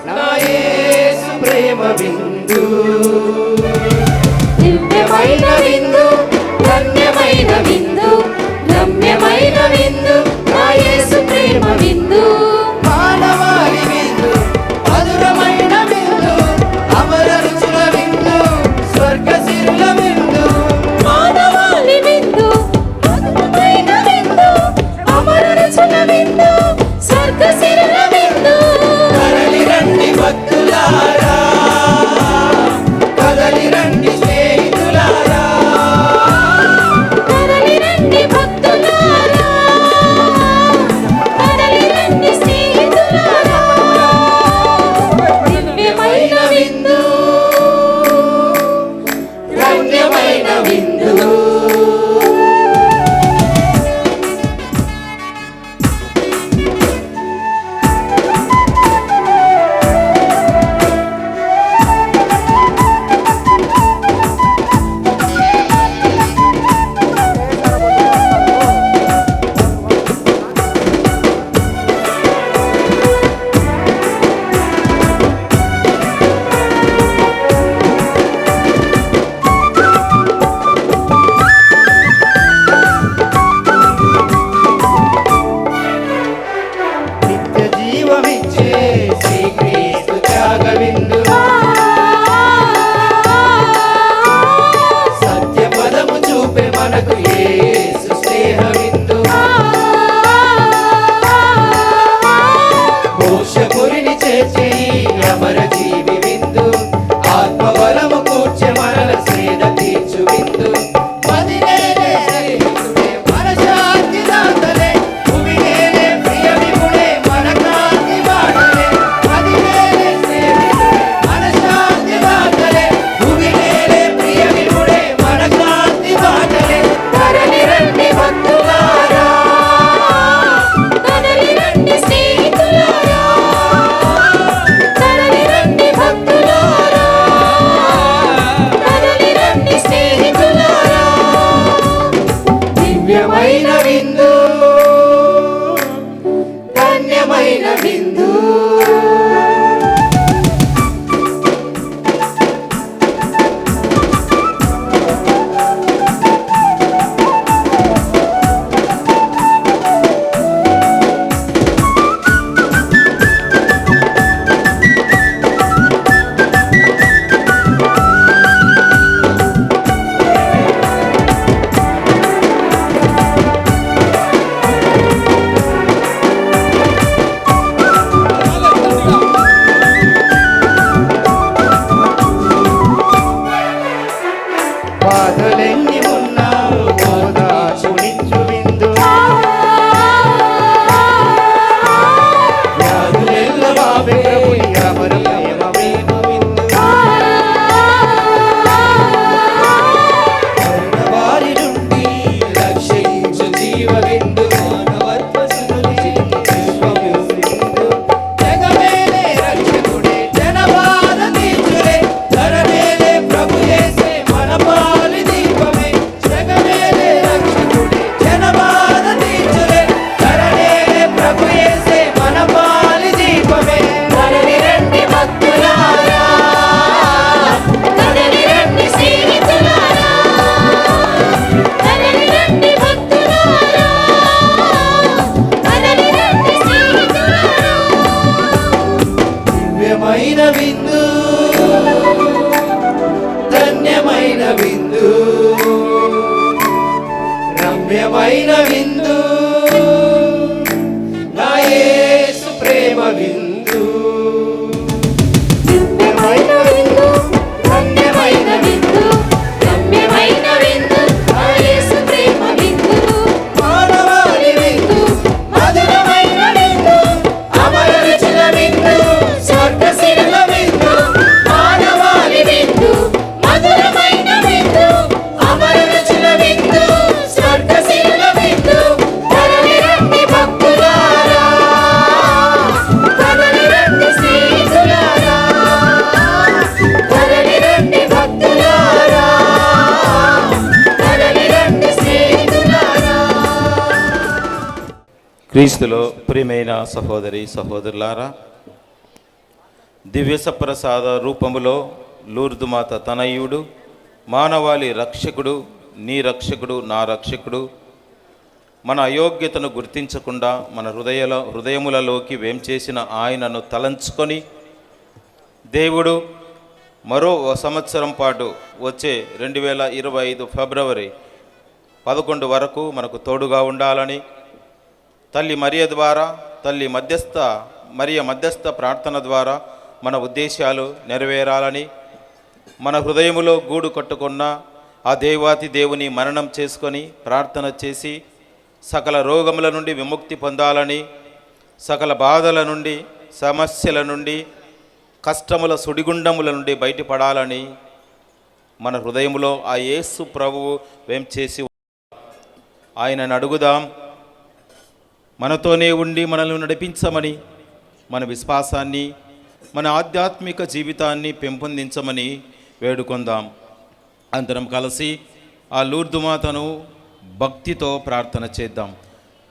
S2: నా యేసు ప్రేమ విందు
S6: దివ్యమైన విందు ధన్యమైన విందు రమ్యమైన విందు నా యేసు ప్రేమ విందు
S2: మానవాళి విందు మధురమైన విందు అమర రుచుల విందు స్వర్గ సిరుల విందు
S6: మానవాళి విందు మధురమైన విందు అమర రుచుల విందు స్వర్గ సిరుల విందు
S2: కదలి రండి భక్తులారా కదలి రండి స్నేహితులారా
S6: కదలి రండి భక్తులారా కదలి రండి స్నేహితులారా దివ్యమైన విందు
S2: ధన్యమైన విందు నిత్య జీవమిచ్చే శ్రీక్రీస్తు త్యాగ విందు సత్య పదము చూపే మనకు యేసు స్నేహ విందు మోక్షపురిని చేర్చే ఈ అమర జీవి విందు ఆత్మబలము కూర్చె మనల సేద తీర్చు విందు మదినేలే స్నేహితుడే మన శాంతి దాతలే భూమినేలే ప్రియ విముడే మన కాంతి బాటలే మదినేలే స్నేహితుడే మన శాంతి దాతలే భూమినేలే ప్రియ విముడే మన కాంతి బాటలే
S6: కదలి రండి భక్తులారా కదలి రండి స్నేహితులారా కదలి రండి భక్తులారా కదలి రండి స్నేహితులారా
S2: దివ్యమైన విందు ధన్యమైన విందు బాధలెన్ని ఉన్నా ఓదార్చునిచ్చు విందు వ్యాధులెల్ల బాబే ప్రభుని అమర ప్రేమ విందు వారి నుండి రక్షించు జీవ విందు మానవత్వసునులు చిలికి విశ్వవిందు జగమేలే రక్షకుడే జనబాధ తీర్చులే ధరమేలే ప్రభు యేసే మన పాలి దీపమే జగమేలే రక్షకుడే జనబాధ తీర్చులే ధరమేలే ప్రభు యేసే మన పాలి దీపమే
S6: కదలి రండి భక్తులారా కదలి రండి స్నేహితులారా కదలి రండి భక్తులారా కదలి రండి స్నేహితులారా
S2: దివ్యమైన విందు ధన్యమైన విందు రమ్యమైన విందు నా యేసు ప్రేమ విందు
S6: దివ్యమైన విందు ధన్యమైన విందు రమ్యమైన విందు నా యేసు ప్రేమ విందు
S2: మానవాళి విందు మధురమైన విందు అమర రుచుల విందు స్వర్గ సిరుల విందు
S6: మానవాళి విందు మధురమైన విందు అమర రుచుల విందు స్వర్గ సిరుల విందు కదలి రండి భక్తులారా కదలి
S3: క్రీస్తులో ప్రియమైన సహోదరి సహోదరులారా, దివ్య సప్రసాద రూపములో లూర్దు మాత తనయుడు, మానవాళి రక్షకుడు, నీ రక్షకుడు, నా రక్షకుడు, మన అయోగ్యతను గుర్తించకుండా మన హృదయములలోకి వేంచేసిన ఆయనను తలంచుకొని దేవుడు మరో సంవత్సరం పాటు వచ్చే 2025 ఫిబ్రవరి 11 వరకు మనకు తోడుగా ఉండాలని, తల్లి మరియ ద్వారా, తల్లి మధ్యస్థ ప్రార్థన ద్వారా మన ఉద్దేశాలు నెరవేరాలని, మన హృదయములో గూడు కట్టుకున్న ఆ దేవాతి దేవుని మననం చేసుకొని ప్రార్థన చేసి సకల రోగముల నుండి విముక్తి పొందాలని, సకల బాధల నుండి, సమస్యల నుండి, కష్టముల సుడిగుండముల నుండి బయటపడాలని మన హృదయములో ఆ యేసు ప్రభువు వేంచేసి ఆయనను అడుగుదాం. మనతోనే ఉండి మనల్ని నడిపించమని, మన విశ్వాసాన్ని, మన ఆధ్యాత్మిక జీవితాన్ని పెంపొందించమని వేడుకొందాం. అందరం కలిసి ఆ లూర్దు మాతను భక్తితో ప్రార్థన చేద్దాం.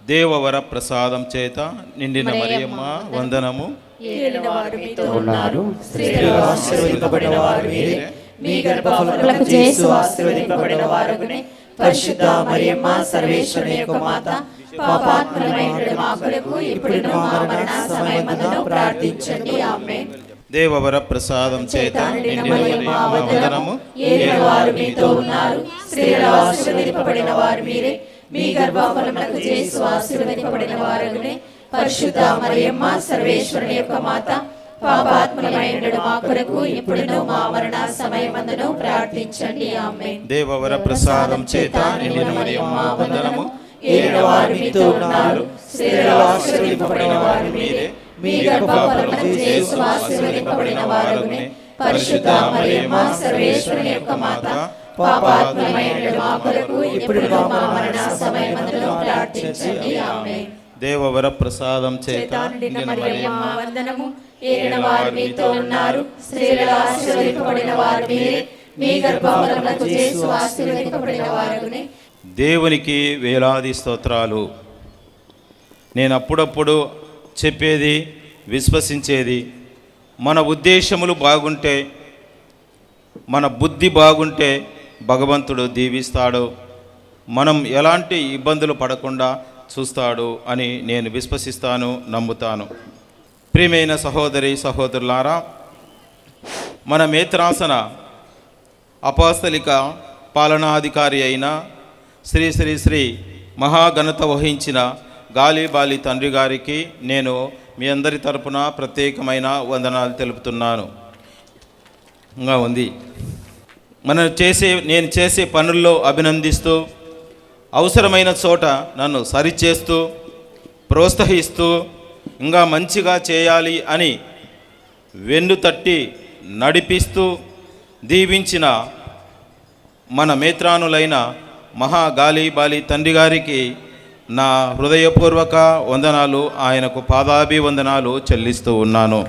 S3: దేవవర ప్రసాదం చేత నిండిన మరియమ్మ వందనము.
S1: ఏలినవారు మీతో ఉన్నారు, స్త్రీలలో ఆశీర్వదింపబడిన వారు మీరే, మీ గర్భఫలములకు యేసు ఆశీర్వదింపబడిన వారగునే. పరిశుద్ధ మరియమ్మ సర్వేశ్వరుని యొక్క మాత, పాపాత్ములమైన మా కొరకు ఇప్పుడును మా మరణ సమయమందును ప్రార్థించండి. ఆమేన్.
S3: దేవవర ప్రసాదం చేత నిండిన మరియమ్మ వందనము.
S1: ఏలినవారు మీతో ఉన్నారు, స్త్రీలలో ఆశీర్వదింపబడిన వారు మీరే, మీ గర్భఫలములకు యేసు ఆశీర్వదింపబడిన వారగునే. పరిశుద్ధ మరియమ్మ సర్వేశ్వరుని యొక్క మాత, పాపాత్ములమైన మా కొరకు ఇప్పుడును మా మరణ సమయమందును ప్రార్థించండి. ఆమేన్.
S3: దేవవర ప్రసాదం చేత నిండిన మరియమ్మ వందనము.
S1: ఏలినవారు మీతో ఉన్నారు, స్త్రీలలో ఆశీర్వదింపబడిన వారు మీరే, మీ గర్భఫలములకు యేసు ఆశీర్వదింపబడిన వారగునే. పరిశుద్ధ మరియమ్మ సర్వేశ్వరుని యొక్క మాత, పాపాత్ములమైన మా కొరకు ఇప్పుడును మా మరణ సమయమందును ప్రార్థించండి. ఆమేన్.
S3: దేవవర ప్రసాదం చేత నిండిన మరియమ్మ
S1: వందనము. ఏలినవారు మీతో ఉన్నారు, స్త్రీలలో ఆశీర్వదింపబడిన వారు మీరే, మీ గర్భఫలములకు యేసు ఆశీర్వదింపబడిన వారగునే.
S3: దేవునికి వేలాది స్తోత్రాలు. నేను అప్పుడప్పుడు చెప్పేది, విశ్వసించేది, మన ఉద్దేశములు బాగుంటే, మన బుద్ధి బాగుంటే భగవంతుడు దీవిస్తాడు, మనం ఎలాంటి ఇబ్బందులు పడకుండా చూస్తాడు అని నేను విశ్వసిస్తాను, నమ్ముతాను. ప్రియమైన సహోదరి సహోదరులారా, మన మేత్రాసన అపోస్తలిక పాలనాధికారి అయిన శ్రీ శ్రీ శ్రీ మహాఘనత వహించిన గాలిబాలి తండ్రి గారికి నేను మీ అందరి తరపున ప్రత్యేకమైన వందనాలు తెలుపుతున్నాను. ఇంకా ఉంది, నేను చేసే పనుల్లో అభినందిస్తూ, అవసరమైన చోట నన్ను సరిచేస్తూ, ప్రోత్సహిస్తూ, ఇంకా మంచిగా చేయాలి అని వెన్ను తట్టి నడిపిస్తూ దీవించిన మన మేత్రానులైన మహాగాలిబాలి తండ్రి గారికి నా హృదయపూర్వక వందనాలు, ఆయనకు పాదాభివందనాలు చెల్లిస్తూ ఉన్నాను.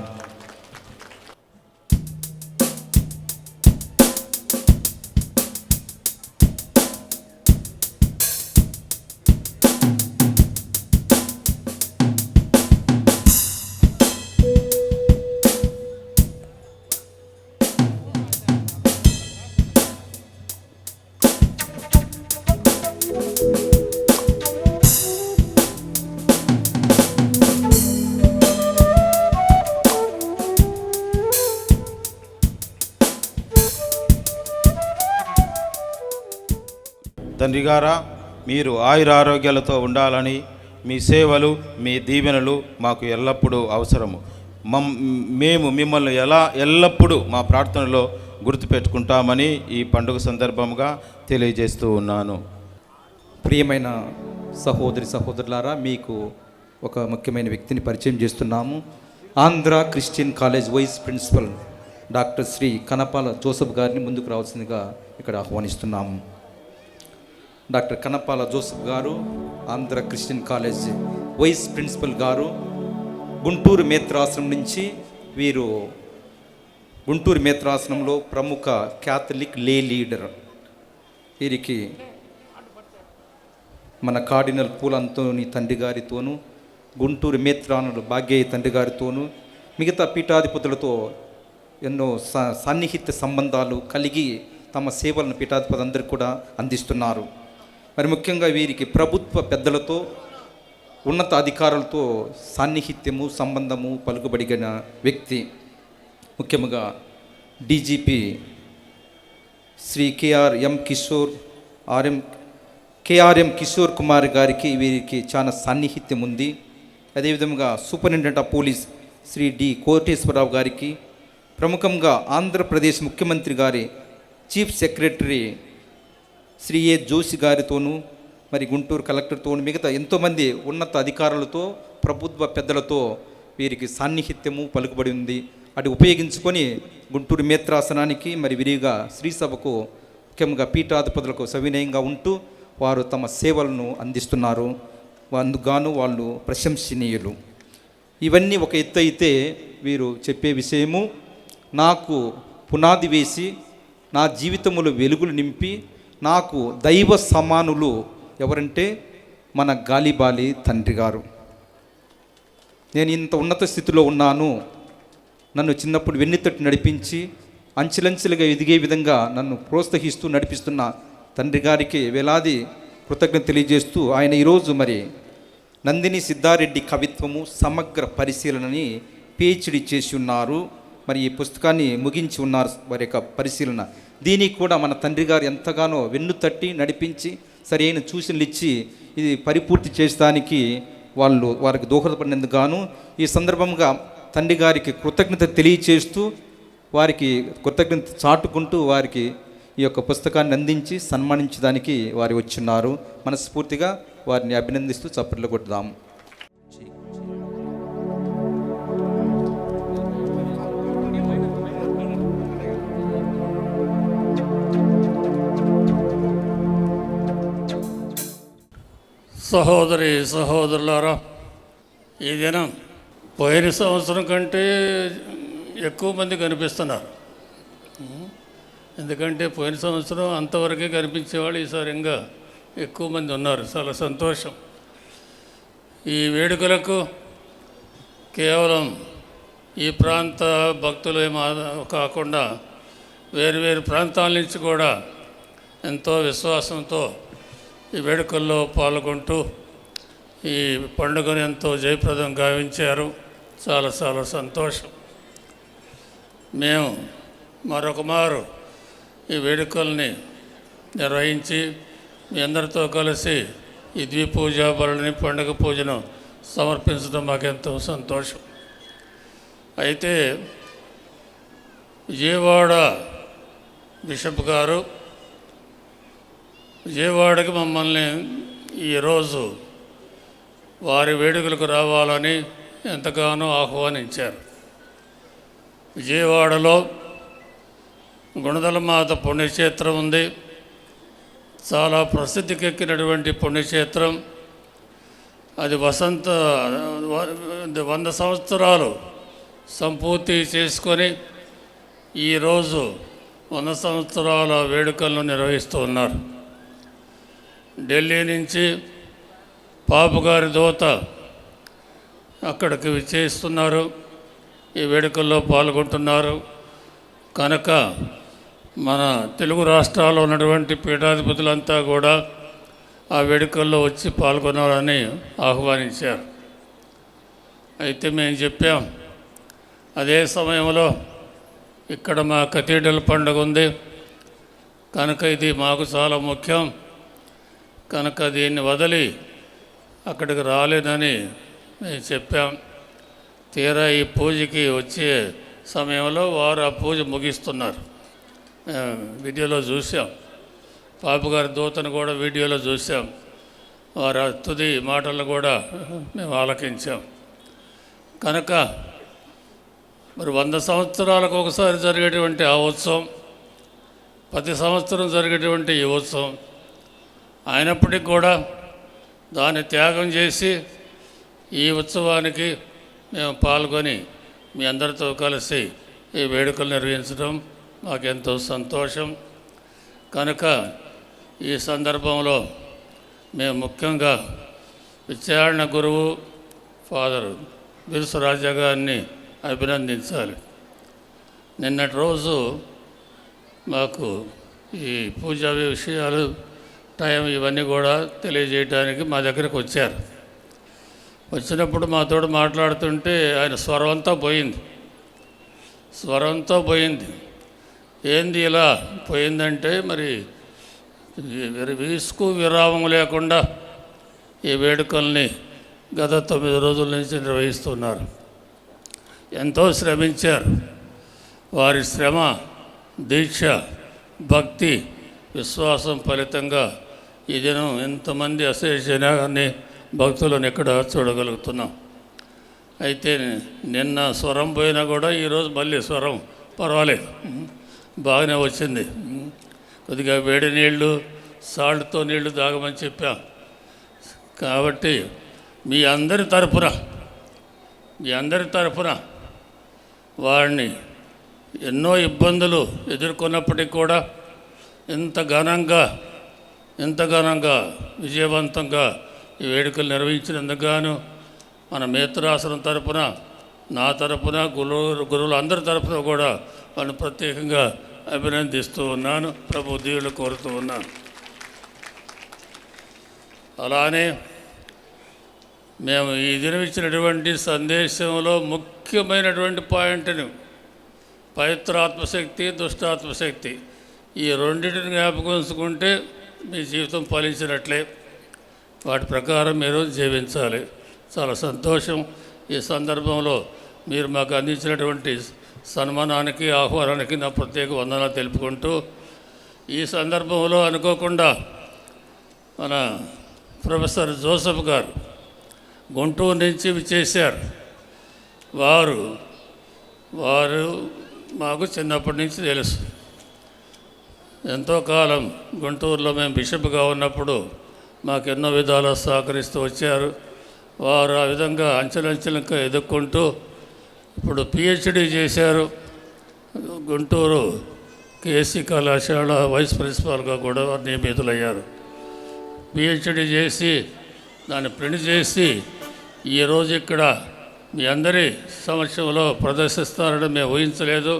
S3: తండ్రి గారా, మీరు ఆయురారోగ్యాలతో ఉండాలని, మీ సేవలు, మీ దీవెనలు మాకు ఎల్లప్పుడూ అవసరము. మేము మిమ్మల్ని ఎల్లప్పుడూ మా ప్రార్థనలో గుర్తుపెట్టుకుంటామని ఈ పండుగ సందర్భంగా తెలియజేస్తూ ఉన్నాను.
S11: ప్రియమైన సహోదరి సహోదరులారా, మీకు ఒక ముఖ్యమైన వ్యక్తిని పరిచయం చేస్తున్నాము. Andhra Christian college vice principal doctor Shri Kanapala Joseph గారిని ముందుకు రావాల్సిందిగా ఇక్కడ ఆహ్వానిస్తున్నాము. డాక్టర్ కనపాల జోసఫ్ గారు Andhra Christian college vice principal గారు, గుంటూరు మేత్రాసనం నుంచి. వీరు గుంటూరు మేత్రాసనంలో ప్రముఖ క్యాథలిక్ లే లీడర్. వీరికి మన కార్డినల్ పూల్ అంతోని తండ్రి గారితోనూ, గుంటూరు మేత్రానులు భాగ్యయ్య తండ్రి గారితోనూ మిగతా పీఠాధిపతులతో ఎన్నో సన్నిహిత సంబంధాలు కలిగి తమ సేవలను పీఠాధిపతులందరికీ కూడా అందిస్తున్నారు. మరి ముఖ్యంగా వీరికి ప్రభుత్వ పెద్దలతో ఉన్నత అధికారులతో సాన్నిహిత్యము సంబంధము పలుకుబడిన వ్యక్తి. ముఖ్యంగా డీజీపీ శ్రీ కేఆర్ఎం కిషోర్ కుమార్ గారికి వీరికి చాలా సాన్నిహిత్యం ఉంది. అదేవిధంగా superintendent of police Shri D Koteswararao గారికి, ప్రముఖంగా ఆంధ్రప్రదేశ్ ముఖ్యమంత్రి గారి chief secretary Shri A Joshi గారితోనూ, మరి గుంటూరు కలెక్టర్తోనూ, మిగతా ఎంతోమంది ఉన్నత అధికారులతో ప్రభుత్వ పెద్దలతో వీరికి సాన్నిహిత్యము పలుకుబడి ఉంది. అది ఉపయోగించుకొని గుంటూరు మేత్రాసనానికి మరి విరిగా శ్రీసభకు ముఖ్యంగా పీఠాధిపతులకు సవినయంగా ఉంటూ వారు తమ సేవలను అందిస్తున్నారు. అందుగాను వాళ్ళు ప్రశంసనీయులు. ఇవన్నీ ఒక ఎత్తు అయితే వీరు చెప్పే విషయము, నాకు పునాది వేసి నా జీవితములో వెలుగులు నింపి నాకు దైవ సమానులు ఎవరంటే మన గాలిబాలి తండ్రి గారు. నేను ఇంత ఉన్నత స్థితిలో ఉన్నాను, నన్ను చిన్నప్పుడు వెన్నుతట్టు నడిపించి అంచెలంచెలుగా ఎదిగే విధంగా నన్ను ప్రోత్సహిస్తూ నడిపిస్తున్న తండ్రి గారికి వేలాది కృతజ్ఞత తెలియజేస్తూ ఆయన ఈరోజు మరి నందిని సిద్ధారెడ్డి కవిత్వము సమగ్ర పరిశీలనని పిహెచ్డి చేసి ఉన్నారు. మరి ఈ పుస్తకాన్ని ముగించి ఉన్నారు వారి యొక్క పరిశీలన. దీనికి కూడా మన తండ్రి గారు ఎంతగానో వెన్ను తట్టి నడిపించి సరైన సూచనలు ఇచ్చి ఇది పరిపూర్తి చేసడానికి వారికి దోహదపడినందుకు గాను ఈ సందర్భంగా తండ్రి గారికి కృతజ్ఞత తెలియచేస్తూ వారికి కృతజ్ఞత చాటుకుంటూ వారికి ఈ యొక్క పుస్తకాన్ని అందించి సన్మానించడానికి వారు వచ్చున్నారు. మనస్ఫూర్తిగా వారిని అభినందిస్తూ చప్పట్లు కొట్టుదాము.
S4: సహోదరి సహోదరులారా, ఈ దినం పోయిన సంవత్సరం కంటే ఎక్కువ మంది కనిపిస్తున్నారు. ఎందుకంటే పోయిన సంవత్సరం అంతవరకే కనిపించేవాళ్ళు, ఈసారి ఇంకా ఎక్కువ మంది ఉన్నారు. చాలా సంతోషం. ఈ వేడుకలకు కేవలం ఈ ప్రాంత భక్తులే కాకుండా వేరు ప్రాంతాల నుంచి కూడా ఎంతో విశ్వాసంతో ఈ వేడుకల్లో పాల్గొంటూ ఈ పండుగను ఎంతో జయప్రదం గావించారు. చాలా చాలా సంతోషం. మేము మరొక మారు ఈ వేడుకల్ని నిర్వహించి మీ అందరితో కలిసి ఈ ద్విపూజ బలిని పండుగ పూజను సమర్పించడం మాకెంతో సంతోషం. అయితే విజయవాడ బిషప్ గారు విజయవాడకి మమ్మల్ని ఈరోజు వారి వేడుకలకు రావాలని ఎంతగానో ఆహ్వానించారు. విజయవాడలో గుణదలమాత పుణ్యక్షేత్రం ఉంది. చాలా ప్రసిద్ధికెక్కినటువంటి పుణ్యక్షేత్రం. అది 100 సంవత్సరాలు సంపూర్తి చేసుకొని ఈరోజు 100 సంవత్సరాల వేడుకలను నిర్వహిస్తూ ఉన్నారు. ఢిల్లీ నుంచి పాపుగారి దూత అక్కడికి విచ్చేస్తున్నారు, ఈ వేడుకల్లో పాల్గొంటున్నారు. కనుక మన తెలుగు రాష్ట్రాల్లో ఉన్నటువంటి పీఠాధిపతులంతా కూడా ఆ వేడుకల్లో వచ్చి పాల్గొనాలని ఆహ్వానించారు. అయితే మేము చెప్పాం, అదే సమయంలో ఇక్కడ మా కథీడ్రల్ పండుగ ఉంది కనుక ఇది మాకు చాలా ముఖ్యం, కనుక దీన్ని వదిలి అక్కడికి రాలేదని మేము చెప్పాం. తీరా ఈ పూజకి వచ్చే సమయంలో వారు ఆ పూజ ముగిస్తున్నారు. వీడియోలో చూసాం, పాపగారి దూతను కూడా వీడియోలో చూసాం. వారి తుది మాటలను కూడా మేము ఆలకించాం. కనుక మరి 100 సంవత్సరాలకు ఒకసారి జరిగేటువంటి ఆ ఉత్సవం, ప్రతి సంవత్సరం జరిగేటువంటి ఈ ఉత్సవం అయినప్పటికీ కూడా దాన్ని త్యాగం చేసి ఈ ఉత్సవానికి మేము పాల్గొని మీ అందరితో కలిసి ఈ వేడుకలు నిర్వహించడం మాకెంతో సంతోషం. కనుక ఈ సందర్భంలో మేము ముఖ్యంగా విచారణ గురువు ఫాదర్ బిరుసు రాజా గారిని అభినందించాలి. నిన్నటి రోజు మాకు ఈ పూజా విషయాలు టైం ఇవన్నీ కూడా తెలియజేయడానికి మా దగ్గరకు వచ్చారు. వచ్చినప్పుడు మాతో మాట్లాడుతుంటే ఆయన స్వరం అంతా పోయింది. ఏంది ఇలా పోయిందంటే మరి వీసుకు విరామం లేకుండా ఈ వేడుకల్ని గత 9 రోజుల నుంచి నిర్వహిస్తున్నారు. ఎంతో శ్రమించారు. వారి శ్రమ, దీక్ష, భక్తి, విశ్వాసం ఫలితంగా ఈ దినం ఎంతమంది అశేష జనాన్ని భక్తులను ఇక్కడ చూడగలుగుతున్నాం. అయితే నిన్న స్వరం పోయినా కూడా ఈరోజు మళ్ళీ స్వరం పర్వాలేదు, బాగానే వచ్చింది. కొద్దిగా వేడి నీళ్ళు, సాల్ట్తో నీళ్లు తాగమని చెప్పాం. కాబట్టి మీ అందరి తరపున వారిని ఎన్నో ఇబ్బందులు ఎదుర్కొన్నప్పటికీ కూడా ఇంత ఘనంగా విజయవంతంగా ఈ వేడుకలు నిర్వహించినందుకు గాను మన మేత్రాసనం తరపున, నా తరపున, గురువులు అందరి తరపున కూడా వాళ్ళని ప్రత్యేకంగా అభినందిస్తూ ఉన్నాను. ప్రభు దీవులు కోరుతూ ఉన్నాను. అలానే మేము ఈ దినం ఇచ్చినటువంటి సందేశంలో ముఖ్యమైనటువంటి పాయింట్ను పవిత్రాత్మశక్తి, దుష్టాత్మశక్తి, ఈ రెండింటిని జ్ఞాపకం ఉంచుకుంటే మీ జీవితం ఫలించినట్లే. వాటి ప్రకారం మీరు జీవించాలి. చాలా సంతోషం. ఈ సందర్భంలో మీరు మాకు అందించినటువంటి సన్మానానికి, ఆహ్వానానికి నా ప్రత్యేక వందనాలు తెలుపుకుంటూ, ఈ సందర్భంలో అనుకోకుండా మన ప్రొఫెసర్ జోసెఫ్ గారు గుంటూరు నుంచి విచ్చేశారు. వారు మాకు చిన్నప్పటి నుంచి తెలుసు. ఎంతో కాలం గుంటూరులో మేము బిషప్గా ఉన్నప్పుడు మాకు ఎన్నో విధాలా సహకరిస్తూ వచ్చారు. వారు ఆ విధంగా అంచెలంచెలంగా ఎదుర్కొంటూ ఇప్పుడు పిహెచ్డి చేశారు. గుంటూరు కేసీ కళాశాల వైస్ ప్రిన్సిపాల్గా కూడా నియమితులయ్యారు. పిహెచ్డి చేసి దాన్ని ప్రింట్ చేసి ఈరోజు ఇక్కడ మీ అందరి సమక్షంలో ప్రదర్శిస్తారని మేము ఊహించలేదు.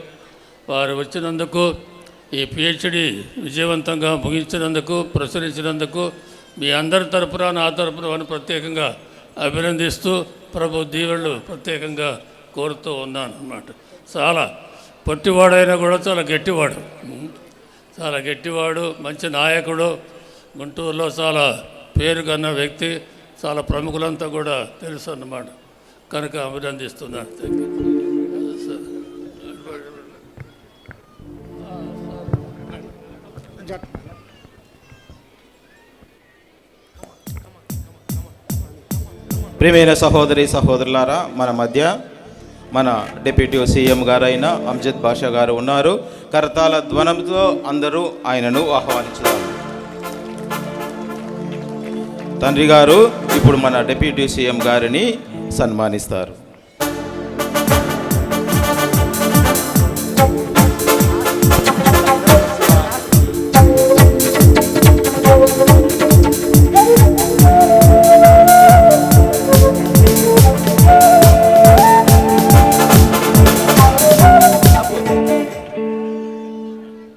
S4: వారు వచ్చినందుకు, ఈ పిహెచ్డి విజయవంతంగా ముగించినందుకు, ప్రచురించినందుకు మీ అందరి తరపున, నా తరపున వారిని ప్రత్యేకంగా అభినందిస్తూ ప్రభు దీవెళ్ళు ప్రత్యేకంగా కోరుతూ ఉన్నాను అన్నమాట. చాలా పొట్టివాడైనా కూడా చాలా గట్టివాడు, మంచి నాయకుడు, గుంటూరులో చాలా పేరుగన్న వ్యక్తి, చాలా ప్రముఖులంతా కూడా తెలుసు అన్నమాట. కనుక అభినందిస్తున్నాను.
S3: ప్రియమైన సహోదరి సహోదరులారా, మన మధ్య మన డిప్యూటీ సీఎం గారైన అమ్జద్ బాషా గారు ఉన్నారు. కరతాళ ధ్వనంతో అందరూ ఆయనను ఆహ్వానించుదాం. తండ్రి గారు ఇప్పుడు మన డిప్యూటీ సీఎం గారిని సన్మానిస్తారు.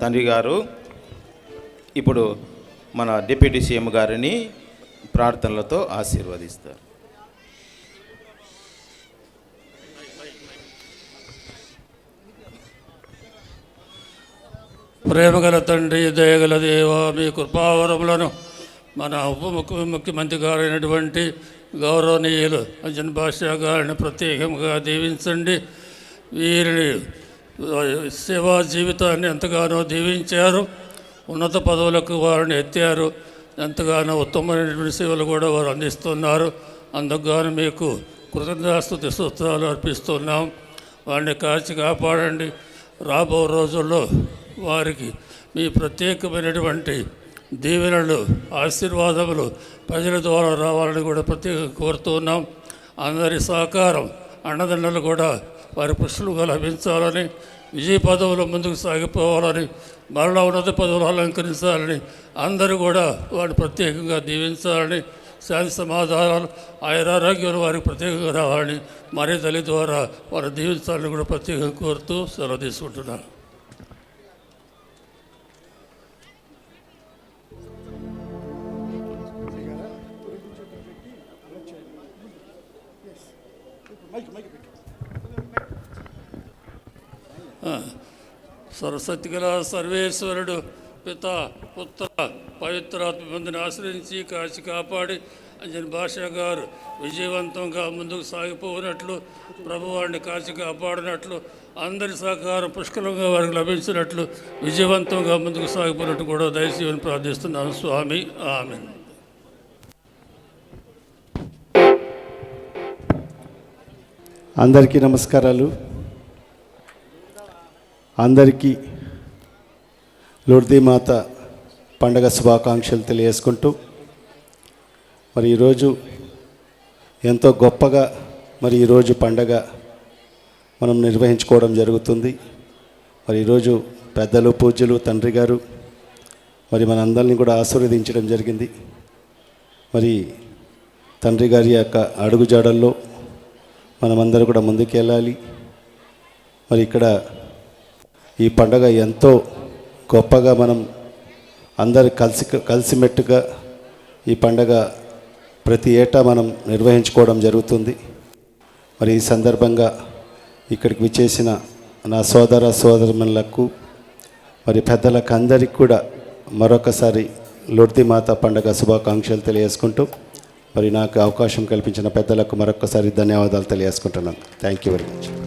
S3: తండ్రి గారు ఇప్పుడు మన డిప్యూటీ సీఎం గారిని ప్రార్థనలతో ఆశీర్వదిస్తారు.
S4: ప్రేమగల తండ్రి, దయగల దేవ, మీ కృపావరములను మన ముఖ్యమంత్రి గారైనటువంటి గౌరవనీయులు అమ్జద్ బాషా గారిని ప్రత్యేకంగా దీవించండి. వీరిని సేవా జీవితాన్ని ఎంతగానో దీవించారు. ఉన్నత పదవులకు వారిని ఎత్తారు. ఎంతగానో ఉత్తమమైనటువంటి సేవలు కూడా వారు అందిస్తున్నారు. అందుకు గాను మీకు కృతజ్ఞతాస్తుతి స్తోత్రాలు అర్పిస్తున్నాం. వారిని కాచి కాపాడండి. రాబో రోజుల్లో వారికి మీ ప్రత్యేకమైనటువంటి దీవెనలు, ఆశీర్వాదములు ప్రజల ద్వారా రావాలని కూడా ప్రత్యేకంగా కోరుతున్నాం. అందరి సహకారం, అండదండలు కూడా వారి పుష్పలుగా లభించాలని, విజయ పదవులు ముందుకు సాగిపోవాలని, మరలా ఉన్నత పదవులు అలంకరించాలని, అందరూ కూడా వారిని ప్రత్యేకంగా దీవించాలని, శాంతి సమాధానాలు ఆయురారోగ్యాలు వారికి ప్రత్యేకంగా రావాలని మరీ తల్లి ద్వారా వారి దీవించాలని కూడా ప్రత్యేకంగా కోరుతూ సెలవు తీసుకుంటున్నాను. సరస్వతి గల సర్వేశ్వరుడు పిత పుత్ర పవిత్రాత్మ మందిని ఆశ్రయించి కాచి కాపాడి అంజన్ భాషా గారు విజయవంతంగా ముందుకు సాగిపోయినట్లు ప్రభువారిని కాచి కాపాడినట్లు అందరి సహకారం పుష్కలంగా వారికి లభించినట్లు విజయవంతంగా ముందుకు సాగిపోయినట్టు కూడా దయచేసి ప్రార్థిస్తున్నాను స్వామి. ఆమేన్.
S13: అందరికీ నమస్కారాలు. అందరికీ లూర్దీ మాత పండగ శుభాకాంక్షలు తెలియజేసుకుంటూ మరి ఈరోజు ఎంతో గొప్పగా మరి ఈరోజు పండగ మనం నిర్వహించుకోవడం జరుగుతుంది. మరి ఈరోజు పెద్దలు పూజ్యులు తండ్రి గారు మరి మనందరినీ కూడా ఆశీర్వదించడం జరిగింది. మరి తండ్రి గారి యొక్క అడుగుజాడల్లో మనమందరూ కూడా ముందుకెళ్ళాలి. మరి ఇక్కడ ఈ పండగ ఎంతో గొప్పగా మనం అందరు కలిసిమెట్టుగా ఈ పండగ ప్రతి ఏటా మనం నిర్వహించుకోవడం జరుగుతుంది. మరి ఈ సందర్భంగా ఇక్కడికి విచ్చేసిన నా సోదర సోదరులకు మరి పెద్దలకు అందరికీ కూడా మరొకసారి లూర్దీ మాత పండగ శుభాకాంక్షలు తెలియజేసుకుంటూ మరి నాకు అవకాశం కల్పించిన పెద్దలకు మరొకసారి ధన్యవాదాలు తెలియజేసుకుంటున్నాను. Thank you very much.